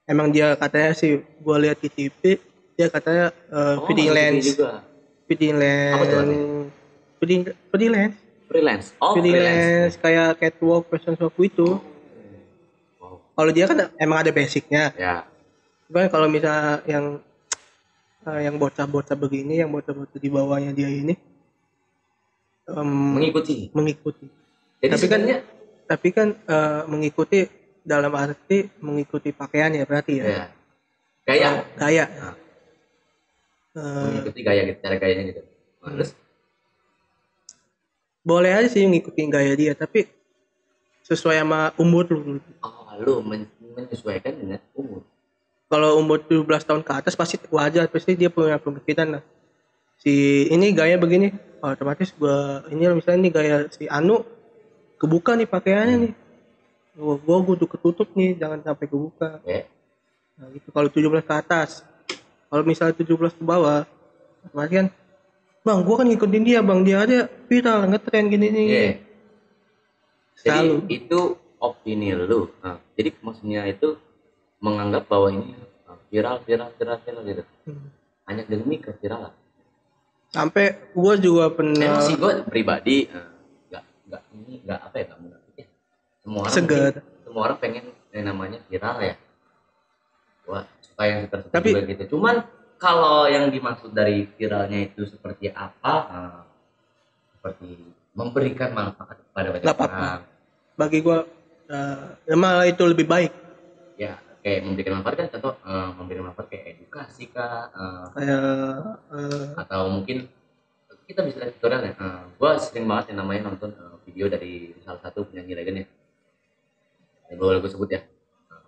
emang dia katanya sih gua lihat di TV dia katanya fitting lens freelance. Freelance. Oh, freelance. Kayak catwalk, fashion show itu. Wow. Kalau dia kan emang ada basicnya. Ya. Cuman kalau misalnya yang bocah-bocah begini, yang bocah-bocah di bawahnya dia ini Mengikuti. Jadi Tapi kan sebenarnya mengikuti dalam arti mengikuti pakaiannya berarti ya. ya. Gaya. Gaya. Nah, Eh, mengikuti gaya gitu, cara gayanya gitu. Nah, terus boleh aja sih ngikutin gaya dia, tapi sesuai sama umur lu. lu menyesuaikan dengan umur. Kalau umur 17 tahun ke atas pasti wajar, pasti dia punya pemikiran lah. Si ini gaya begini, otomatis gua ini misalnya nih gaya si Anu kebuka nih pakaiannya nih. Gua kudu ketutup nih, jangan sampai kebuka. Ya. Nah, gitu kalau 17 ke atas. Kalau misalnya 17 ke bawah, otomatis kan Bang, gua kan ngikutin dia, Bang. Dia aja viral, ngetren gini nih. Yeah. Jadi Selalu. itu opini lu. Nah, jadi maksudnya itu menganggap bahwa ini viral gitu. Hanya demi keviralan. Sampai gua juga pernah Emang sih gue pribadi nggak apa ya, nggak munafik ya. Semua orang pengen yang namanya viral ya. Gua suka yang seperti Tapi juga gitu. Cuman kalau yang dimaksud dari viralnya itu seperti apa? Seperti memberikan manfaat kepada banyak nggak apa-apa. orang. Bagi gua malah itu lebih baik. Ya, kayak memberikan manfaat kan contoh memberikan manfaat kayak edukasi kah? Kayak Atau mungkin kita bisa lihat tutorial ya. Gue sering banget yang namanya nonton video dari salah satu penyanyi legend ya. Boleh gue sebut ya.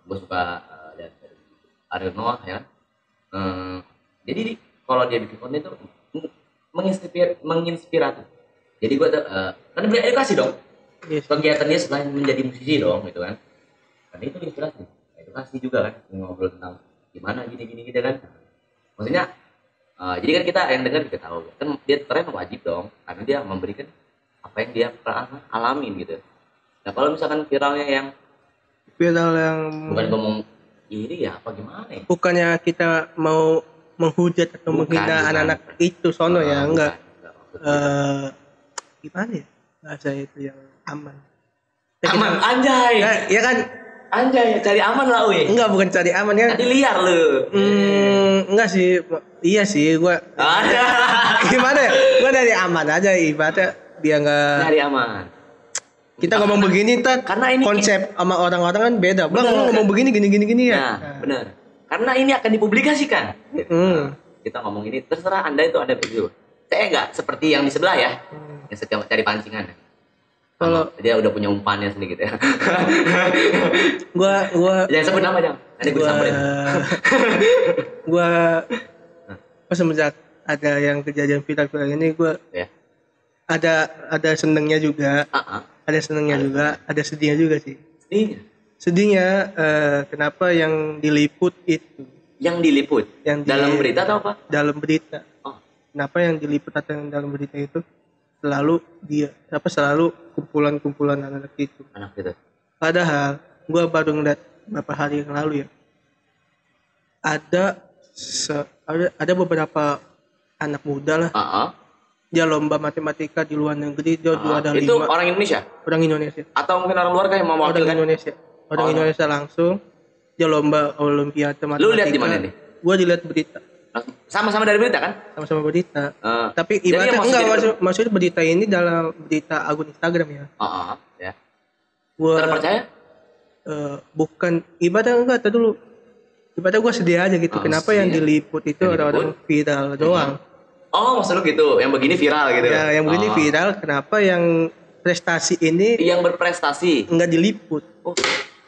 Gue suka lihat dari Ariel Noah ya. Jadi kalau dia bikin konten itu menginspiratif. Jadi gue tuh kan beri edukasi dong. yes. Kegiatan dia selain menjadi musisi dong gitu kan. Karena itu inspirasi. Edukasi juga kan, ngobrol tentang gimana gini gitu kan. Maksudnya jadi kan kita yang dengar juga tahu kan dia tren wajib dong karena dia memberikan apa yang dia pernah alamin gitu. Nah kalau misalkan viralnya yang Viral yang bukan ngomong iri ya apa gimana ya? bukannya kita mau menghujat atau menghina anak-anak itu sono ya, enggak. Gimana ya? Bahasa itu yang aman. Aman anjay. Ya kan Anjay, cari aman lah weh. enggak, bukan cari aman kan. Tadi liar lu. Enggak sih. Iya sih, gua gimana ya? Gua dari aman aja ibaratnya dia enggak Cari aman. kita ngomong begini karena ini konsep sama orang-orang kan beda. Bang, lu ngomong begini gini ya. Nah, benar. Karena ini akan dipublikasikan. Kita ngomong ini terserah Anda itu ada video. Saya enggak seperti yang di sebelah ya. Yang sedang cari pancingan. Kalau dia udah punya umpannya sendiri gitu ya. gua jangan sebut nama jangan. Nanti gue samperin. Gua pas semenjak ada yang kejadian viral ini gua ya. Ada senengnya juga. Ada senengnya juga, ada sedihnya juga sih. Sedihnya kenapa yang diliput itu? Yang diliput? Dalam berita atau apa? Dalam berita. Kenapa yang diliput atau yang dalam berita itu selalu kumpulan-kumpulan anak itu. Anak itu. Padahal gua baru ngeliat beberapa hari yang lalu ya. Ada beberapa anak muda lah. Dia lomba matematika di luar negeri, dia juara 5. Itu orang Indonesia? Orang Indonesia. Atau mungkin orang luar kayak mau orang Indonesia. Orang Indonesia langsung. Dia lomba olimpiade matematika. Lu lihat di mana nih? Gua dilihat berita. Sama-sama dari berita kan? Sama-sama berita. Tapi ibaratnya enggak maksudnya berita ini dalam berita akun Instagram ya. Ya. Gua terpercaya? Bukan ibaratnya enggak dulu. Ibaratnya gua sedih aja gitu. Kenapa yang diliput itu orang-orang viral doang? Maksud lu gitu, yang begini viral gitu. Ya, yang begini viral, kenapa yang prestasi ini yang berprestasi enggak diliput?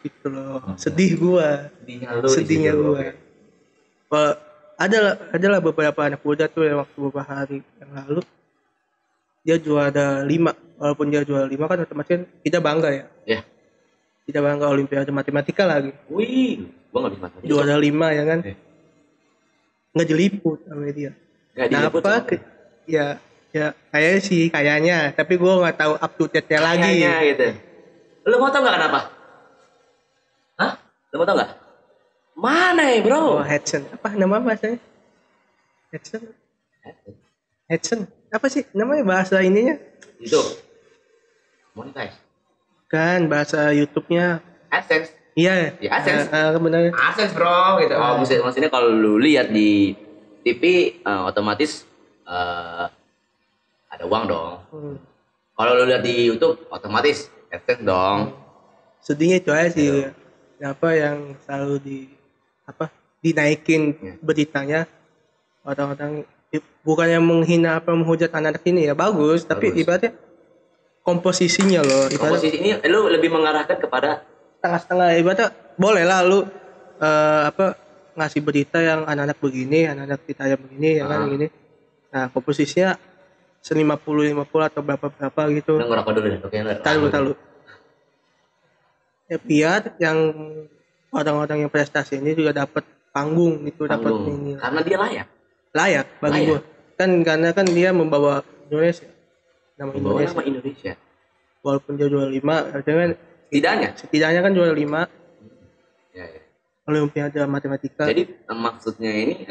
Gitu loh. Sedih gua. Sedihnya gua. Adalah beberapa anak muda tuh yang waktu beberapa hari yang lalu dia juara 5. Walaupun dia juara 5 kan otomatis kita bangga ya. Iya. Kita bangga olimpiade matematika lagi. Wih, gua enggak bisa matematika. Juara 5 ya kan? Enggak diliput sama dia. Kenapa? Ya kayaknya, tapi gue nggak tahu up to date-nya lagi. Kayaknya gitu. Lu mau tau nggak kenapa? Hah? Lu mau tau nggak? Mana ya bro? Hudson. Apa nama bahasanya? Hudson. apa sih namanya bahasa ininya? Itu monetize. Kan bahasa YouTube-nya. AdSense. Iya. Ya, AdSense. Benar. AdSense bro gitu. Oh, maksudnya kalau lu lihat di TV otomatis ada uang dong. Kalau lu lihat di YouTube otomatis AdSense dong. Sedihnya itu aja sih. Apa yang selalu dinaikin beritanya orang-orang bukannya menghina apa menghujat anak-anak ini ya bagus. Tapi ibaratnya komposisinya loh. Komposisi ini lu lebih mengarahkan kepada setengah-setengah ibaratnya boleh lah lu ngasih berita yang anak-anak begini, anak-anak kita yang begini, ya kan begini. Nah, komposisinya 50-50 atau berapa gitu. Lu ngerokok dulu deh, oke. Tahu. Ya biar yang orang-orang yang prestasi ini juga dapat panggung gitu, dapat ini. Karena dia layak. Layak bagi gua. Kan karena kan dia membawa Indonesia. Nama Indonesia. Walaupun dia juara 5, artinya setidaknya kan juara 5. Ya. Olimpiade matematika. Jadi maksudnya ini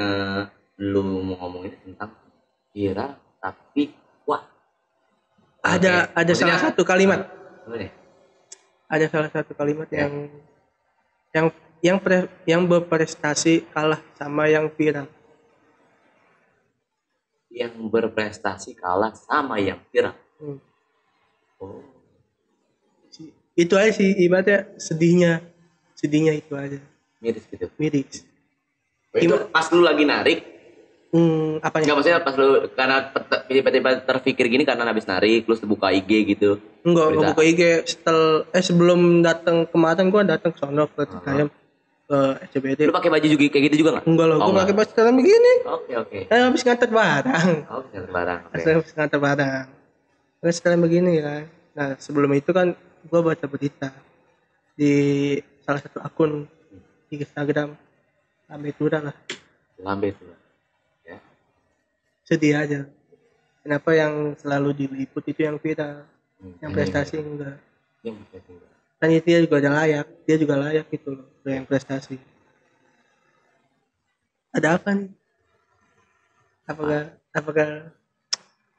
lu mau ngomongin tentang kira tapi wah. Ada salah satu kalimat. Boleh. Ada salah satu kalimat yang berprestasi kalah sama yang viral. Yang berprestasi kalah sama yang viral. Oh. Itu aja sih ibaratnya sedihnya itu aja. Miris gitu. Itu pas lu lagi narik. Apanya? Enggak, maksudnya pas lu karena tiba-tiba terpikir gini karena habis narik terus buka IG gitu. Enggak buka IG sebelum datang kemarin gua datang ke sono ke Citayam ke SCBD. Lu pakai baju juga kayak gitu juga enggak? Enggak loh, gua pakai baju sekarang begini. Oke. Habis nganter barang. Habis nganter barang. Terus sekarang begini kan. Nah, sebelum itu kan gua baca berita di salah satu akun di Instagram Lambe Tura lah. Ya. Sedih aja. Kenapa yang selalu diliput itu yang viral, yang prestasi enggak? Kan itu dia juga layak gitu loh, yang prestasi. Ada apa nih? Apakah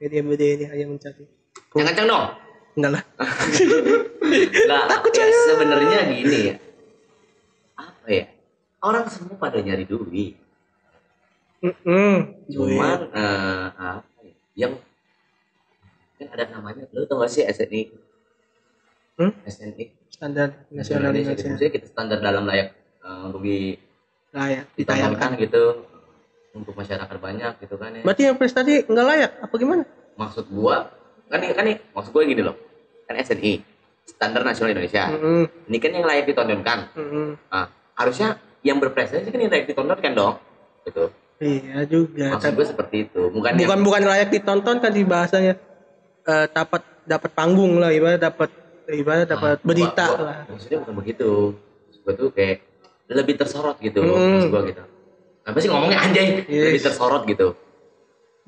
media-media ini hanya mencari? Jangan kencang dong. Enggak lah. Takut ya, sebenarnya gini ya. Apa ya? Orang semua pada nyari duit. Cuman apa ya? Yang kan ada namanya, lu tau gak sih SNI? SNI Standar Nasional Indonesia. Maksudnya kita standar dalam layak layak ditayangkan gitu untuk masyarakat banyak gitu kan ya. Berarti yang prestasi nggak layak apa gimana? Maksud gua kan maksud gua gini loh. Kan SNI Standar Nasional Indonesia. Ini kan yang layak ditontonkan. Nah, harusnya yang berprestasi kan yang layak ditontonkan dong. Gitu. Iya juga. Maksud gue seperti itu. Bukan layak ditonton kan di bahasanya dapat panggung lah, ibarat dapat berita lah. Maksudnya bukan begitu. Maksud gue tuh kayak lebih tersorot gitu. Maksud gue gitu. Apa sih ngomongnya anjay? Yes. Lebih tersorot gitu.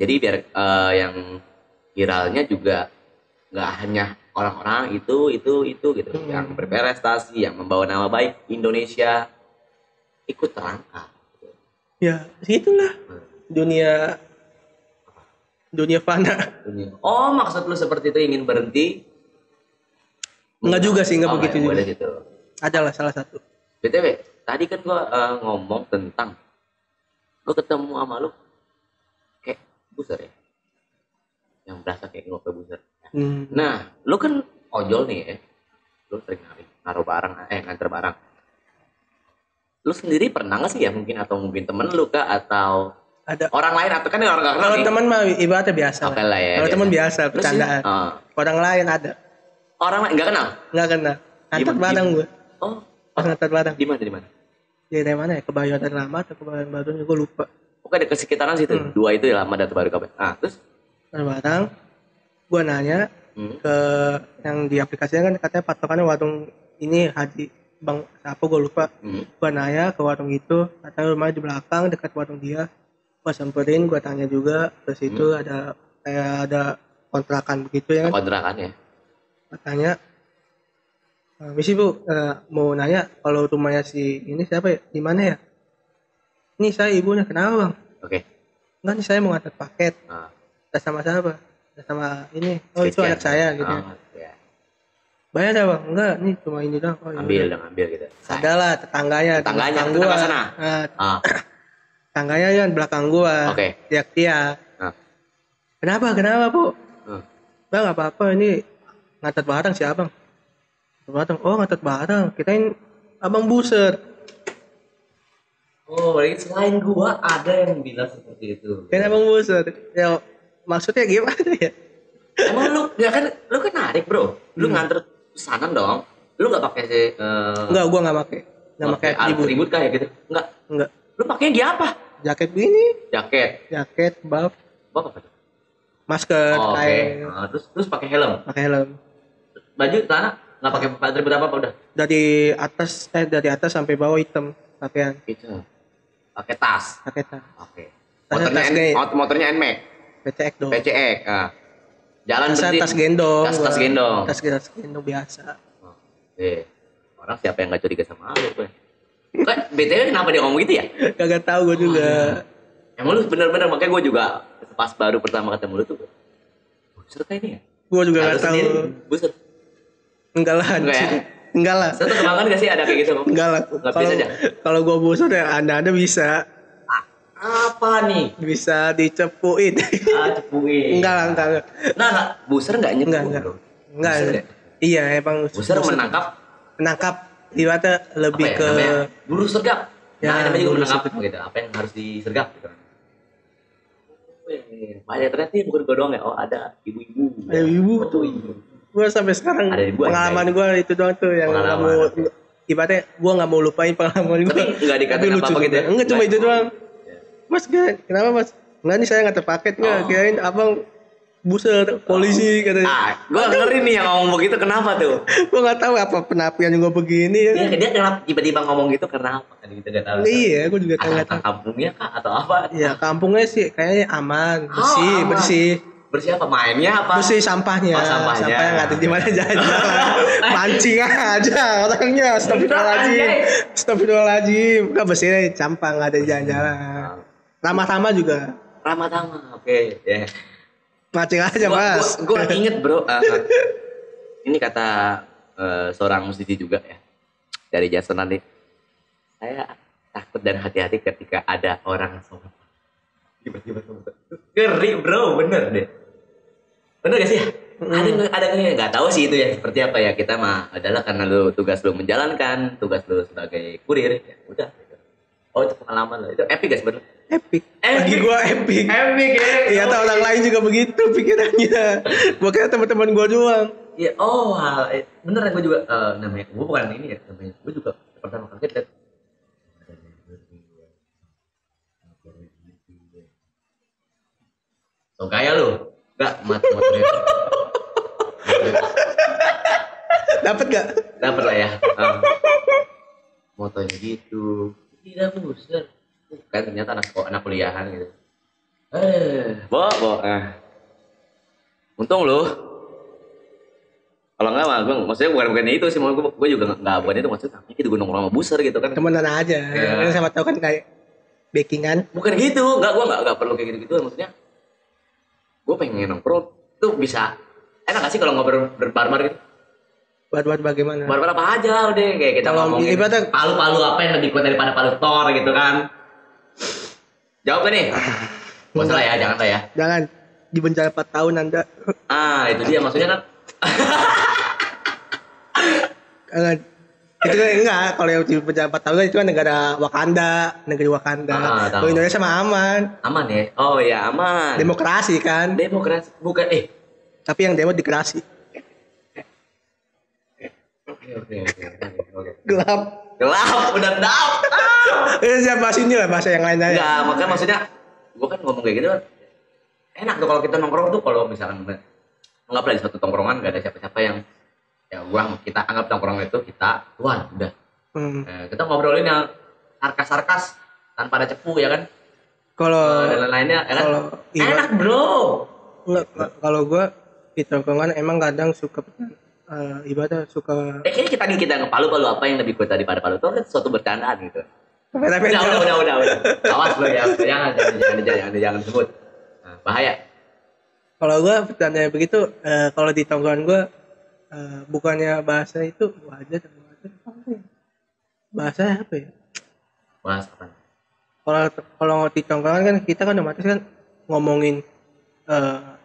Jadi biar yang viralnya juga nggak hanya orang-orang itu gitu. Yang berprestasi, yang membawa nama baik Indonesia ikut terangkat. Ya, segitulah. Dunia fana. Oh, maksud lu seperti itu, ingin berhenti? Enggak juga sih, enggak begitu juga. Gitu. Adalah salah satu. BTW, tadi kan gua ngomong tentang gua ketemu sama lu kayak buser ya. Yang berasa kayak ngopi buser. Nah, lu kan ojol nih ya. Lu sering naruh barang, nganter barang. Lu sendiri pernah nggak sih ya mungkin atau mungkin temen lu kah atau ada orang lain atau kan orang nggak kenal? Kalau teman mah ibaratnya biasa. Oke lah ya. Kalau teman biasa bercandaan. Orang lain ada. Orang lain nggak kenal? Nggak kenal. Ngantar barang gue. Oh. Ngantar barang. Di mana? Ya dari mana ya? Kebayoran Lama atau Kebayoran Baru? Gue lupa. Oke, di sekitaran situ. Dua itu ya, Lama dan Baru Kabar. Terus? Barang. Gue nanya ke yang di aplikasinya kan katanya patokannya warung ini Haji Bang apa gue lupa. Gue nanya ke warung itu, katanya rumahnya di belakang dekat warung dia. Gue samperin, gue tanya juga, terus itu ada kontrakan begitu ya kan? Kontrakan ya. Katanya, misi bu, mau nanya kalau rumahnya si ini siapa ya? Di mana ya? Ini saya ibunya, kenapa bang? Oke. Enggak nih saya mau ngantar paket. Tas sama siapa? Tas sama ini. Oh itu Sekian. anak saya gitu. Oh, ya. Bayar ya bang? Enggak, nih cuma ini doang. Oh, Ambil dong, ambil gitu. ada lah tetangganya di Tetangganya, belakang tetangga gua. sana. Nah, Ah, tetangganya yang belakang gua. Oke. Tiap-tiap. ah, Kenapa bu? ah. Bang nggak apa-apa ini ngatet barang si abang. Ngatet barang. Oh ngatet barang. Kirain abang buser. Oh, berarti selain gua ada yang bilang seperti itu. Kirain abang buser. Ya maksudnya gimana ya? Emang lu, ya kan, lu kan narik bro. Lu nganter pesanan dong. Lu nggak pakai sih? Enggak, gua nggak pakai. Nggak pakai alat atribut. ribut kayak gitu? Enggak. Enggak. Lu pakainya di apa? Jaket begini. Jaket. Buff, Buff apa tuh? masker, Oh, oke. kain, Nah, terus pakai helm. pakai helm. Baju celana nggak pakai atribut apa udah? Dari atas sampai bawah hitam pakaian. Gitu. Pakai tas. Pakai tas. Oke. Tasnya tas gay. Motornya NMAX. PCX dong. PCX. Ah. Jalan Tasnya berdiri. tas gendong. Tas gendong. Tas gendong biasa. Oke. Orang siapa yang nggak curiga sama lu, gue? Kan BTW kenapa dia ngomong gitu ya? Kagak tahu gue juga. Emang lu bener-bener, makanya gue juga pas baru pertama ketemu lu tuh, buset kayak ini ya? Gue juga Nah, nggak lu tahu. sendiri, buset. Enggak lah. Enggak ya? Enggak lah. Saya tuh kemakan gak sih ada kayak gitu? Enggak lah. Nggak bisa aja? Kalau gue busur ya anda bisa Apa nih? bisa dicepuin. Cepuin. Enggak. Nah, buser nggak nyepu, Enggak. bro? Enggak. Buser ya? Iya emang Buser menangkap ibaratnya lebih apa ya, ke namanya? Buru sergap. Ya, Nah, namanya juga buru menangkap gitu. Apa yang harus disergap gitu kan? Banyak ternyata ya, bukan gue doang ya. Oh, ada ibu-ibu. Ada ibu. Betul, ibu. gue sampai sekarang Ada di gua, pengalaman gue itu doang tuh yang nggak Pengalaman, mau oke. ibaratnya gue nggak mau lupain pengalaman gue. Tapi nggak dikatain apa-apa gitu ya? Enggak cuma itu doang. Ya. Mas kenapa mas? Enggak nih saya nggak terpaket nggak. Oh. Kirain abang buser polisi katanya. Gue ngeri nih yang ngomong begitu, kenapa tuh? Gue nggak tahu apa penapian gue begini ya. Dia kenapa tiba-tiba ngomong gitu, kenapa? Kan gitu gak tahu. Iya, gue juga Asal nggak tahu. kampungnya kah atau apa? Ya kampungnya sih kayaknya aman, bersih, aman. bersih. Bersih apa? Mainnya apa? Bersih sampahnya. Oh, sampahnya. Nggak ada di mana jalan-jalan. Mancing aja orangnya. Astagfirullahaladzim. Astagfirullahaladzim. Enggak bersih sampah nggak ada di jalan-jalan. Ramah-ramah juga. Ramah-ramah, oke. Ya. Mancing aja mas. Gue inget bro, ini kata seorang musisi juga ya, dari Jason nanti. Saya takut dan hati-hati ketika ada orang sholat. Tiba-tiba sholat. Ngeri bro, bener deh. Bener gak sih? Ada nggak tahu sih itu ya seperti apa ya, kita mah adalah karena tugas lu menjalankan tugas lu sebagai kurir ya udah gitu. Oh itu pengalaman lo, itu epic gak sebenarnya? Epic. Bagi gue epic. Epic ya. Iya tahu orang lain juga begitu pikirannya. Gue kira teman-teman gue doang. Iya, bener gue juga namanya gue bukan ini ya, namanya gue juga pertama kali lihat. So gaya lu, enggak motornya. Dapat gak? Dapat lah ya. Motonya gitu. Tidak buser. Kan ternyata anak kuliahan gitu. Bo. Untung lu. Kalau enggak mah gue maksudnya bukan itu sih, mau gue juga enggak bukan itu maksudnya. Tapi itu gue nongkrong sama buser gitu kan. Temenan aja. Ya. Kan sama tahu kan kayak backingan. Bukan gitu, gue enggak perlu kayak gitu maksudnya. Gue pengen nongkrong tuh bisa. Enak gak sih kalau ngobrol berbarbar gitu? Buat bagaimana? Barbar apa aja udah kayak kita Kalau ngomongin ibaratnya- palu-palu apa yang lebih kuat daripada palu Thor gitu kan. Jawab kan nih? Gak salah ya, jangan lah ya. Jangan di penjara 4 tahun Anda. Itu dia maksudnya kan. Itu kan enggak, kalau yang di penjara 4 tahun itu kan negeri Wakanda. Tahu. Kalau Indonesia mah aman. Aman ya? Oh ya aman. Demokrasi kan. Demokrasi bukan Tapi yang demo dikerasi. Oke. Gelap. Udah gelap. Siapa bahas ini lah, bahasa yang lain aja. Enggak, makanya maksudnya gua kan ngomong kayak gitu kan. Enak tuh kalau kita nongkrong tuh, kalau misalkan anggaplah di satu tongkrongan gak ada siapa-siapa yang ya kita anggap tongkrongan itu kita tuan udah. Kita ngobrolin yang sarkas-sarkas tanpa ada cepu ya kan. Kalau Dan lain-lainnya ya kan. iya. Enak bro. Enggak, kalau gua di tongkrongan emang kadang suka ibadah suka Kayaknya kita ngepalu-palu apa yang lebih kuat daripada palu itu kan suatu bercandaan gitu. tapi Udah. Awas lo ya, jangan sebut. Nah, bahaya. Kalau gue bertanya begitu, kalau di tongkrongan gue, bukannya bahasa itu wajar, apa ya? Bahasa apa ya? Bahas apa? Kalau kalau di tongkrongan kan kita kan otomatis kan ngomongin,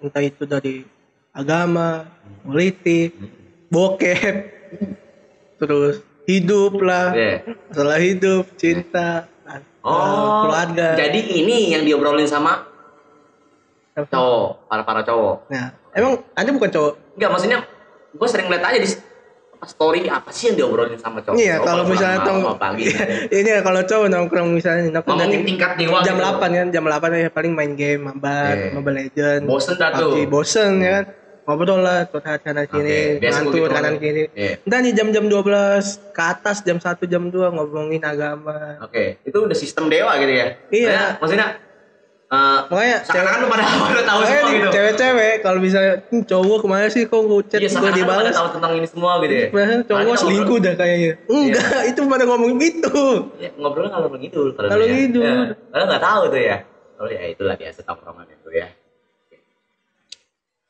entah itu dari agama, politik, bokep, terus hidup lah, Iya. masalah hidup, cinta, Oh, keluarga. jadi ini yang diobrolin sama cowok, para cowok. Nah, emang Anda bukan cowok? Enggak, maksudnya gue sering lihat aja di story apa sih yang diobrolin sama cowok. Iya, Cowok kalau pulang misalnya malam sama pagi. ini ya kalau cowok nongkrong misalnya nongkrong Ngomongin dari tingkat dewa jam gitu. 8 kan, jam 8 ya paling main game, Mobile Legends. Bosen dah tuh. PUBG, bosen ya kan. Ngobrol lah curhat kanan kiri, Biasa ngantur gitu kanan aja. kiri. Iya. Entar nih jam-jam 12 ke atas, jam 1 jam 2 ngomongin agama. Oke, itu udah sistem dewa gitu ya. Iya. Maksudnya Makanya seakan-akan lu pada tahu makanya semua nih, gitu. cewek-cewek kalau misalnya cowok kemana sih kok chat Iya, gue seakan-akan lu pada dibalas. tahu tentang ini semua gitu ya. Padahal cowok Padahal kita selingkuh dah kayaknya. Enggak, itu pada ngomongin gitu. Ya, ngobrolnya kalau begitu Kalau ngidul. Ya, padahal nggak tahu tuh ya. Oh ya itulah biasa tongkrongan itu ya.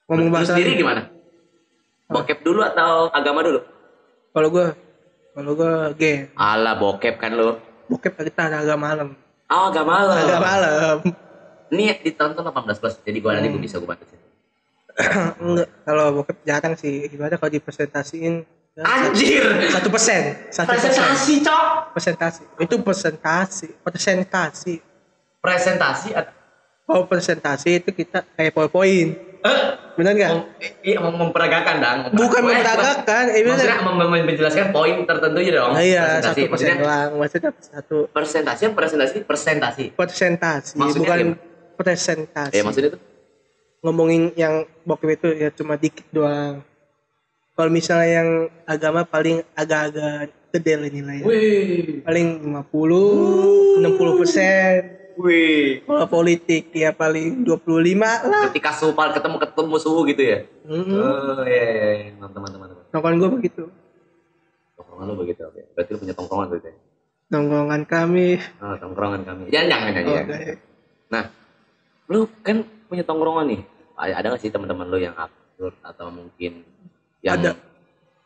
Ngomong Lu bahasa sendiri gimana? Bokep dulu atau agama dulu? kalau gue gay. Alah bokep kan lu. Bokep kita agak malam. Oh agama lo. Agak malam. Ini ditonton 18 plus. Jadi gua nanti gua bisa gua batasin. Enggak, kalau bokep jarang sih. Gimana kalau dipresentasiin? Anjir. 1%. 1%. Presentasi cok. Presentasi. Itu presentasi. Presentasi atau Kalau presentasi itu kita kayak PowerPoint. Benar nggak? iya memperagakan dong. Bukan memperagakan, Maksudnya menjelaskan poin tertentu aja dong. Iya, Presentasi. 1% Maksudnya doang. Maksudnya satu presentasi. presentasi, Maksudnya bukan gimana? presentasi. Ya maksudnya tuh. Ngomongin yang bokep itu ya cuma dikit doang. Kalau misalnya yang agama paling agak-agak gede lah nilainya. Wih. Paling 50, 60%. Wih. Kalau politik ya paling 25 lah. Ketika ketemu suhu gitu ya. Oh iya. Teman-teman. Tongkrongan gue begitu. Tongkrongan lu begitu oke. Berarti lu punya tongkrongan berarti. Tongkrongan kami. Oh, tongkrongan kami. Jangan aja. Okay. Nah, lu kan punya tongkrongan nih. Ada nggak sih teman-teman lu yang absurd atau mungkin yang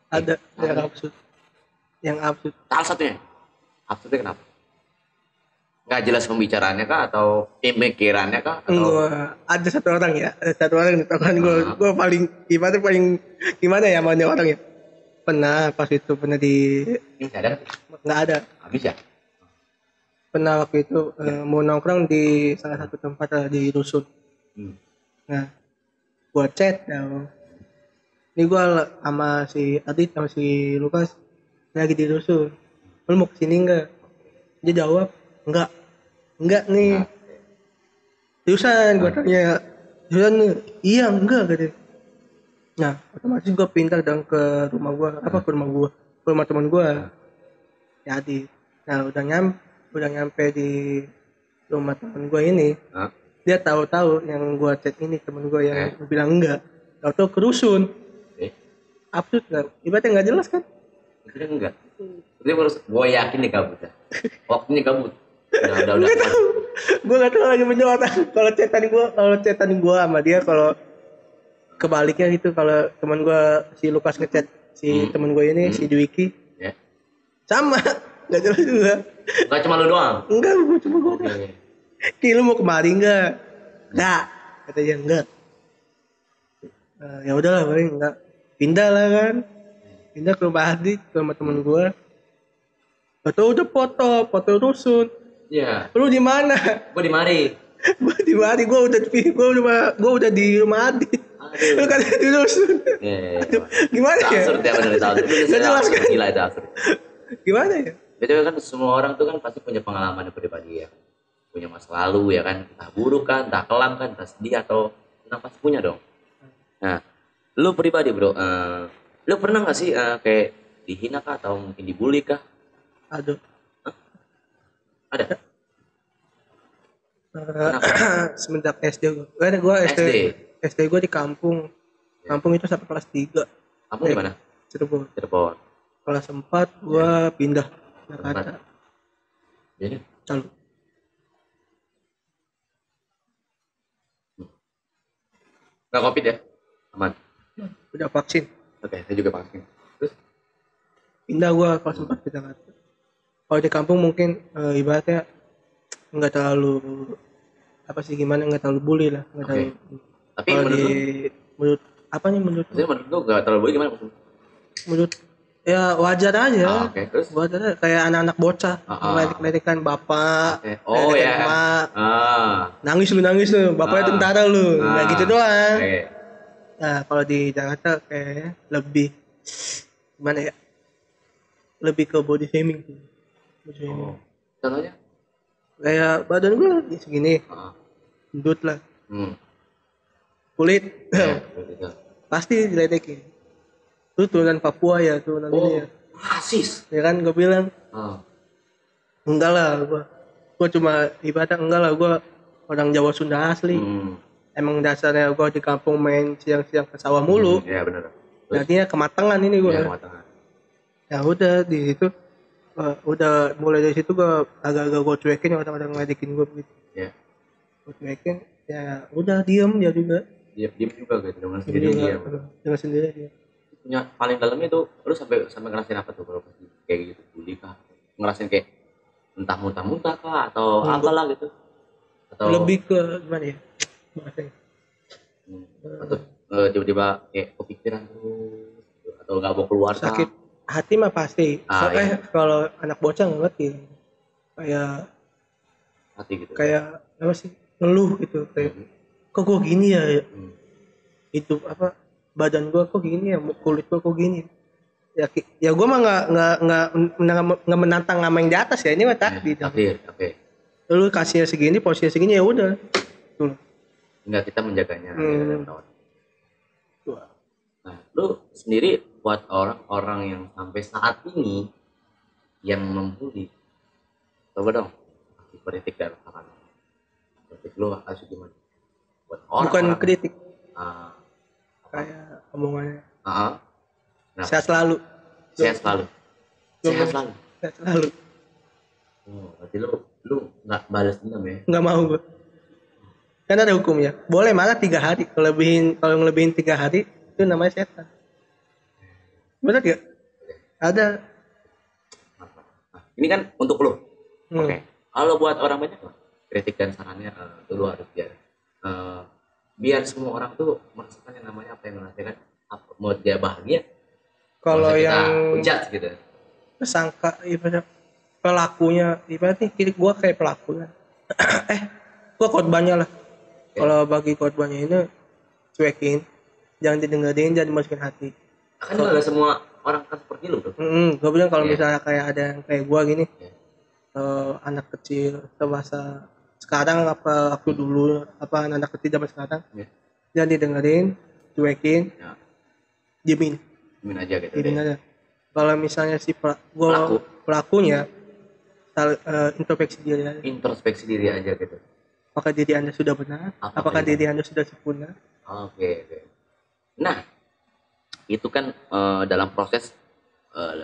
Ada yang absurd. Yang absurd. Salah satunya. Absurdnya kenapa? Nggak jelas pembicaraannya kah atau pemikirannya kah? Atau... Ada satu orang ya. Ada satu orang di tongkrongan gue. Gue paling gimana ya maunya orang ya. Pernah di Ini ada? nggak ada. Habis ya? Pernah waktu itu mau nongkrong di salah satu tempat di rusun. Nah, gua chat dong. Ini gua sama si Adit sama si Lukas lagi di rusun. Lu mau kesini enggak? Dia jawab enggak nih. Terusan gua tanya, terusan iya enggak katanya. Nah, otomatis gua pindah dong ke rumah gua, ke rumah teman gua. Ya Adit. Nah, udah nyampe di rumah temen gue ini. Dia tahu yang gue chat ini temen gue yang bilang enggak. Tahu kerusun. Absurd nggak? Ibaratnya nggak jelas kan? Itu enggak. Itu gue yakin nih kabut ya. Waktunya kabut. Udah. Gue nggak tahu lagi menjawab. Kalau chatan gue sama dia kalau kebaliknya gitu, kalau temen gue si Lukas ngechat si temen gue ini si Dwiki. Sama. Nggak jelas juga. Nggak cuma lu doang? Enggak, cuma gue. Ki, lu mau kemari enggak? Enggak. Katanya enggak. Ya udahlah paling enggak. Pindah lah kan. Pindah ke rumah Adit, ke rumah temen gue. Atau udah foto rusun. Iya. Lu di mana? Gue di mari. Gue udah di rumah Adit. Lu kan di rusun. Iya. Gimana ya? Absurd ya bener itu. Nggak jelas kan? Gila itu absurd. Gimana ya? Betul kan semua orang tuh kan pasti punya pengalaman pribadi ya. Punya masa lalu ya kan. Entah buruk kan, entah kelam kan, entah sedih atau entah pasti punya dong. Nah, lu pribadi bro, lu pernah gak sih kayak dihina kah atau mungkin dibully kah? Ada. Ada? Semenjak SD gue. SD gue di kampung. Kampung itu sampai kelas 3. Kamu di mana? Cirebon. Kelas 4 gue pindah Jakarta. Jadi? Nggak COVID ya? Aman. Udah vaksin. Oke, saya juga vaksin. Terus? Pindah gua kalau sempat ke Jakarta. Kalau di kampung mungkin ibaratnya nggak terlalu apa sih gimana, nggak terlalu bully lah, nggak Oke. terlalu. Tapi Kalau menurut di lu, menurut apa nih menurut maksudnya menurut lu nggak terlalu baik gimana maksudnya? menurut ya wajar aja. Oke, terus? Wajar aja. Kayak anak-anak bocah meledek-ledekan bapak, Oke. Oh ledekan ya. emak, Ah. nangis lu, bapaknya tentara lu, nggak gitu doang. Oke. Nah kalau di Jakarta kayak lebih gimana ya, lebih ke body shaming tuh. Body shaming. Oh. Contohnya? Kayak badan gue segini, Ah. gendut lah, Hmm. kulit Ya, gitu. pasti diledekin. Lu turunan Papua ya, turunan ini ya. Rasis. Ya kan gue bilang, Ah. enggak lah gue cuma ibadah, enggak lah gue orang Jawa Sunda asli. Hmm. Emang dasarnya gue di kampung main siang-siang ke sawah mulu. Ya benar. Jadinya kematangan ini gue. Ya, kematangan. Ya udah di situ, udah mulai dari situ gue agak-agak gue cuekin orang-orang ngeledekin gue begitu. Ya. Gue cuekin, ya udah diem dia juga. Diam juga gitu dengan sendiri diam. Dengan sendiri dia. Punya paling dalamnya itu lu sampai ngerasain apa tuh kalau kayak gitu, bully kah? Ngerasain kayak entah muntah-muntah kah atau apalah gitu? Atau Lebih ke gimana ya bahasanya? atau tiba-tiba kayak kepikiran terus gitu, atau nggak mau keluar kah? Sakit hati mah pasti. Iya. Kalau anak bocah nggak ngerti, kayak Hati gitu. kayak apa sih, ngeluh gitu, kayak kok gue gini ya, itu apa, badan gue kok gini ya, kulit gue kok gini ya. Ya gue mah nggak menantang sama yang di atas ya, ini mah takdir. Takdir. Oke. Lu kasihnya segini, posisinya segini, ya udah tuh. Enggak, kita menjaganya. Wah. Nah, lu sendiri buat orang-orang yang sampai saat ini yang membuli, coba dong kasih kritik dan saran. Kritik lu harus gimana? Buat Bukan kritik, Ah, kayak omongannya Nah, sehat selalu. sehat selalu. Sehat selalu. Sehat selalu. Oh, berarti lu nggak balas dendam ya? Nggak mau gue, kan ada hukumnya. Boleh malah 3 hari, kalau ngelebihin 3 hari itu namanya setan. Benar gak? Ada. Nah, ini kan untuk lu. Oke. Kalau buat orang banyak lah, kritik dan sarannya lu harus biar semua orang tuh merasakan yang namanya apa yang merasakan, mau dia bahagia. Kalau yang hujat gitu. tersangka ibarat pelakunya, ibaratnya kiri gua kayak pelakunya. Gua korbannya lah. Kalau bagi korbannya ini cuekin, jangan didengerin, jangan dimasukin hati. Kan nggak semua orang kan seperti lu tuh. Gue bilang kalau misalnya kayak ada yang kayak gua gini, anak kecil sebahasa sekarang apa waktu dulu, apa anak kecil zaman sekarang, jangan didengerin, cuekin, diemin aja gitu. Diemin aja. Kalau misalnya si pelakunya introspeksi diri aja gitu. Apakah diri Anda sudah benar? Apakah diri Anda sudah sempurna? Oke. Nah, itu kan dalam proses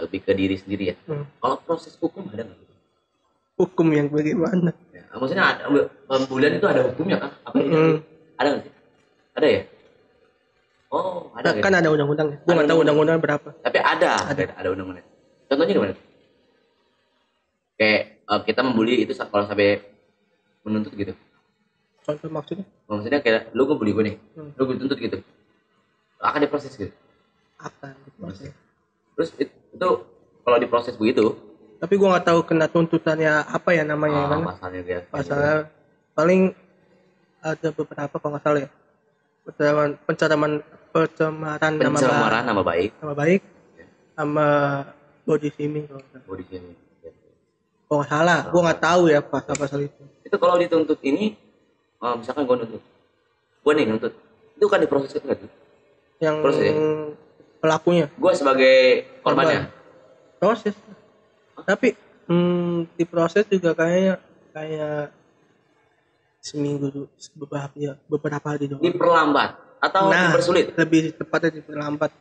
lebih ke diri sendiri ya. Kalau proses hukum ada nggak? Hukum yang bagaimana? Ya, maksudnya ada pembulian itu ada hukumnya kah? Apa ini? Ada nggak sih? Ada ya? Oh, ada. Kan ada undang-undangnya. Gue nggak tahu undang-undang berapa. Tapi ada undang-undang. Contohnya gimana? Kayak kita membuli itu kalau sampai menuntut gitu. Contoh maksudnya? Maksudnya kayak lu ngebully gue nih, lu gue tuntut gitu, akan diproses gitu. Akan diproses. Terus itu kalau diproses begitu. Tapi gue nggak tahu kena tuntutannya apa ya namanya kan? Pasalnya dia. Pasalnya paling ada beberapa kalau nggak salah ya. Pencemaran nama baik. Sama body shaming kalau nggak salah. Gue nggak tahu ya pasal itu. Itu kalau dituntut ini, misalkan gue nuntut, itu kan diproses itu kan? Yang proses, ya? Pelakunya. Gue sebagai korbannya. Proses. Tapi diproses juga kayak seminggu beberapa hari doang. Diperlambat atau dipersulit? Lebih tepatnya diperlambat.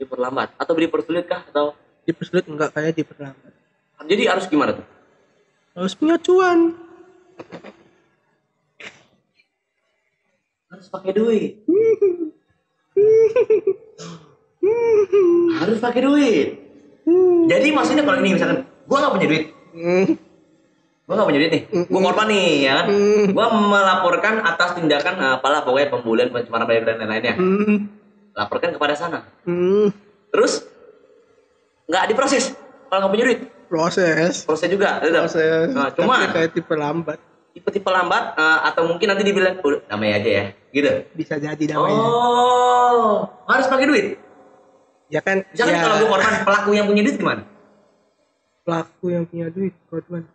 Diperlambat atau dipersulit kah atau? Dipersulit enggak, kayak diperlambat. Jadi harus gimana tuh? Harus punya cuan. Harus pakai duit. Harus pakai duit. Jadi maksudnya kalau ini misalkan gue nggak punya duit, gue nggak punya duit nih, gue korban nih ya kan, gue melaporkan atas tindakan apalah pokoknya pembulian, pencemaran baik dan lain-lainnya, laporkan kepada sana, terus nggak diproses kalau nggak punya duit, proses juga, proses. nah, cuma tapi kayak tipe lambat, tipe lambat atau mungkin nanti dibilang udah damai aja ya, gitu. bisa jadi namanya. Oh, harus pakai duit. Ya kan, Misalkan ya, kalau gue korban pelaku yang punya duit gimana? pelaku yang punya duit, korban.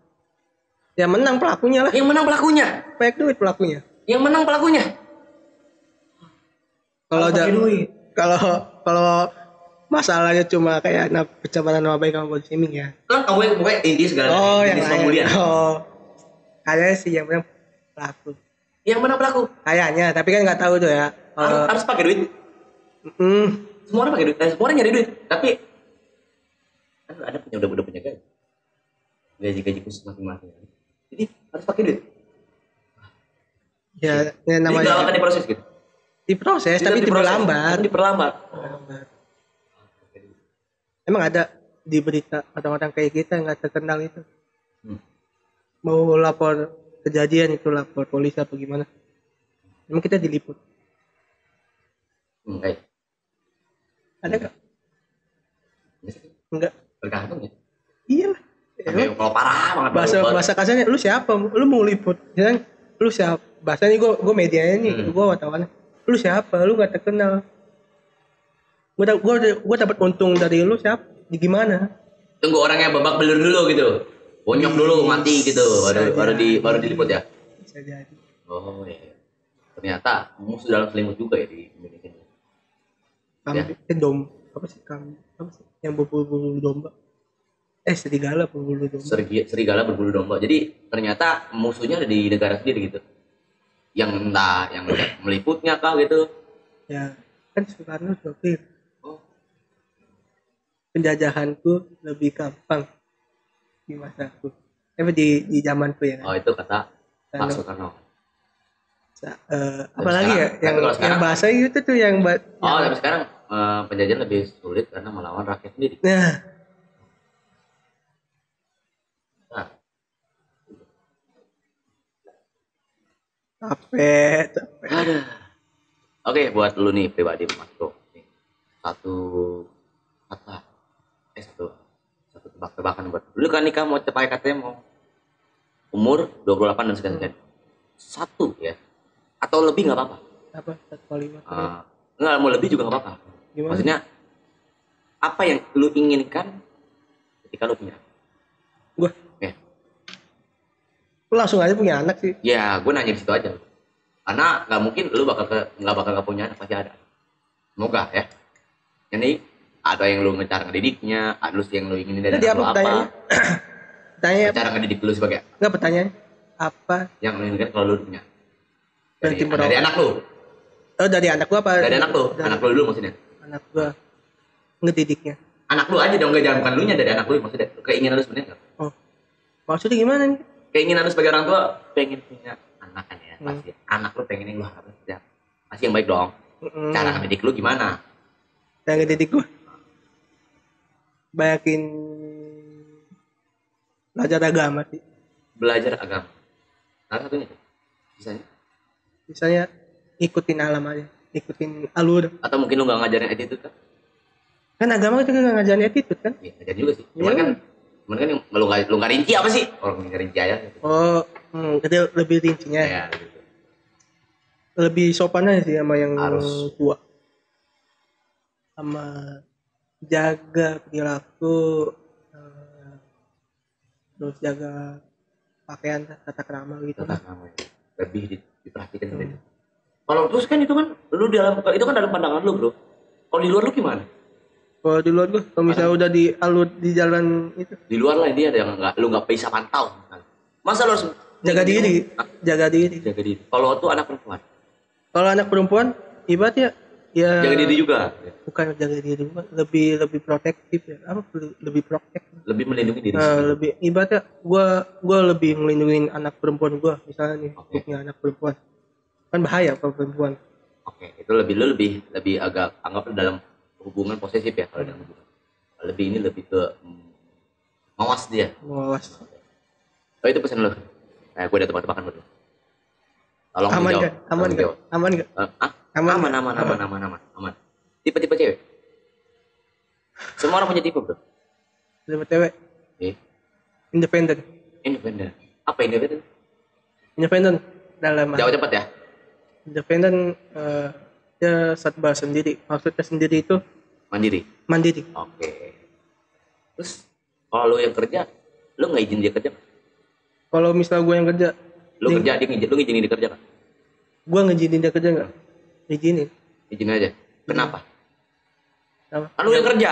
Ya menang pelakunya lah. Yang menang pelakunya. Banyak duit pelakunya. Yang menang pelakunya. Kalau Harus pakai duit. kalau masalahnya cuma kayak pencemaran nama baik sama body shaming ya. Kan kamu pokoknya inti segala yang jenis pembulian. Kayaknya sih yang menang pelaku. Yang menang pelaku. Kayaknya, tapi kan nggak tahu tuh ya. Harus pakai duit. Semua orang pakai duit. Semua orang nyari duit. Tapi kan ada punya udah punya gaji khusus masing-masing. Jadi harus pakai duit. Ya namanya. Jadi nggak akan diproses gitu. Diproses, tapi diperlambat. Diperlambat. Emang ada di berita orang-orang kayak kita nggak terkenal itu. Mau lapor kejadian itu, lapor polisi apa gimana? Emang kita diliput? Enggak. Ada nggak? Enggak. Tergantung ya. Iya lah. Kalau parah banget. Bahasa kasarnya, lu siapa? Lu mau liput? Ya, lu siapa? Bahasanya gue medianya nih, gue wartawan. Lu siapa? Lu nggak terkenal. Gue dapat untung dari lu siapa? Gimana? Tunggu orangnya babak belur dulu gitu. Bonyok dulu mati gitu. Baru diliput ya. Bisa jadi. Oh iya. Ternyata musuh dalam selimut juga ya di Indonesia. Kambing, apa sih yang berbulu domba? Serigala berbulu domba. Serigala berbulu domba. Jadi ternyata musuhnya ada di negara sendiri gitu. Yang entah yang meliputnya kah gitu. Ya, kan Soekarno juga penjajahanku lebih gampang di masaku. Di zamanku ya kan. Oh, itu kata Pak Soekarno. Apalagi ya yang bahasa itu tuh yang tapi sekarang penjajahan lebih sulit karena melawan rakyat sendiri. Nah. Capek. Aduh. Oke, buat lu nih pribadi Mas Bro. Satu tebak-tebakan buat lu kan nikah mau capai katanya mau umur 28 dan sekian. Satu ya. Atau lebih enggak apa-apa. Apa? 1,5. Enggak, mau lebih juga enggak apa-apa. Gimana? Maksudnya apa yang lu inginkan ketika lu punya? Gua. Ya. Lu langsung aja punya anak sih. Ya, gue nanya di situ aja. Karena nggak mungkin lu nggak bakal punya anak, pasti ada. Semoga ya. Jadi ada yang lu ngejar ngedidiknya, ada yang lu inginin dari anak lu apa? Tanya cara ngedidik lu sebagai nggak pertanyaan apa yang lu inginkan kalau lu punya dari anak lu? Oh, dari anak gua apa? Dari anak lu, anak lu dulu maksudnya. Anak gua ngedidiknya. Anak lu aja dong, nggak jangan bukan lu nya, dari anak lu maksudnya. Keinginan lu sebenarnya nggak? Oh, maksudnya gimana nih? Keinginan lu sebagai orang tua pengen punya anak kan ya, pasti. Anak lu pengen yang lu harapin ya. Pasti yang baik dong. Cara ngedidik lu gimana? Cara ngedidik gua banyakin belajar agama sih. Belajar agama. Salah satunya Misalnya ikutin alam aja, ikutin alur. Atau mungkin lu nggak ngajarin attitude kan? Kan agama itu nggak ngajarin attitude kan? Iya, ngajarin juga sih. Cuman kan yang lu nggak rinci apa sih? Orang nggak rinci aja. Gitu. Oh, jadi lebih rincinya. Ya, gitu. Lebih sopan aja sih sama yang harus tua. Sama jaga perilaku, terus jaga pakaian, tata krama gitu. Tata krama lebih diperhatikan gitu. Kalau terus kan itu kan lu itu kan dalam pandangan lu, Bro. Kalau di luar lu gimana? Kalau di luar gua, kalau misalnya udah di alur di jalan itu. Di luar lah dia ada yang lu nggak bisa pantau. Masa lu harus jaga diri. Kalau tuh anak perempuan. Kalau anak perempuan ibaratnya ya jaga diri juga. Bukan jaga diri, lebih protektif ya. Apa lebih protektif? Lebih melindungi diri lebih ibaratnya gua lebih melindungi anak perempuan gua, misalnya nih, punya anak perempuan. Kan bahaya kalau perempuan. Oke, itu lebih agak anggap dalam hubungan posesif ya kalau dalam hubungan. Lebih ini lebih ke mawas dia. Mawas. Oh itu pesan lo. Nah, gue udah tebak-tebakan bro. Tolong Aman dijawab. gak? Aman Tolong gak? jawab. Aman gak? Aman, Aman. aman. Tipe-tipe cewek. Semua orang punya tipe bro. Tipe cewek. Independen. Independen. Apa independen? Independen dalam Jawab cepat ya. independen dia serba sendiri. Maksudnya sendiri itu Mandiri. mandiri. Oke. Terus kalau lu yang kerja, lu nggak izin dia kerja? Kalau misal gue yang kerja, Lu kerja dia ngizin, lu ngizinin dia kerja kan? gue ngizinin dia kerja nggak? Ngizinin. Izin aja. Kenapa? Apa? Kan lu yang kerja.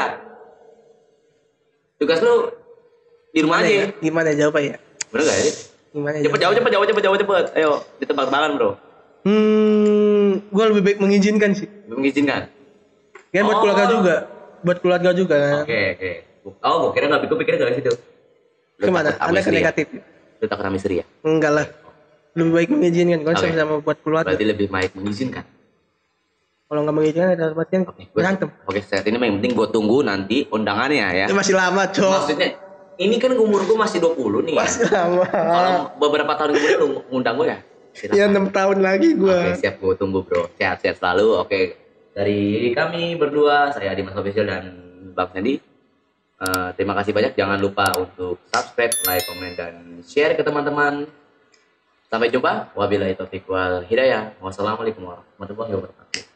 Tugas lu di rumah aja. Ya? Gimana jawabnya ya? Bener gak ya? Gimana Cepet jawab. Ayo, ditebak-tebakan bro. Gue lebih baik mengizinkan sih. Mengizinkan. Kan buat keluarga juga kan. Oke. Oh, gue kira nggak, gue pikir nggak situ. Gimana? Anda ke negatif? Lu takut sama istri ya? Enggak lah. Lebih baik mengizinkan. Kalau sama buat keluarga. Berarti lebih baik mengizinkan. Kalau nggak mengizinkan, ada artian berantem. Oke, saat ini yang penting gue tunggu nanti undangannya ya. Itu masih lama, Cok. Maksudnya, ini kan umur gue masih 20 nih. Masih lama. Kalau beberapa tahun kemudian lu ngundang gue ya? Ya 6 tahun lagi gue. Oke, siap, gue tunggu bro. Sehat-sehat selalu. Oke, dari kami berdua, saya Dimas Official dan Bang Sandy. Terima kasih banyak. Jangan lupa untuk subscribe, like, komen, dan share ke teman-teman. Sampai jumpa. Wabillahi taufiq wal hidayah. Wassalamualaikum warahmatullahi wabarakatuh.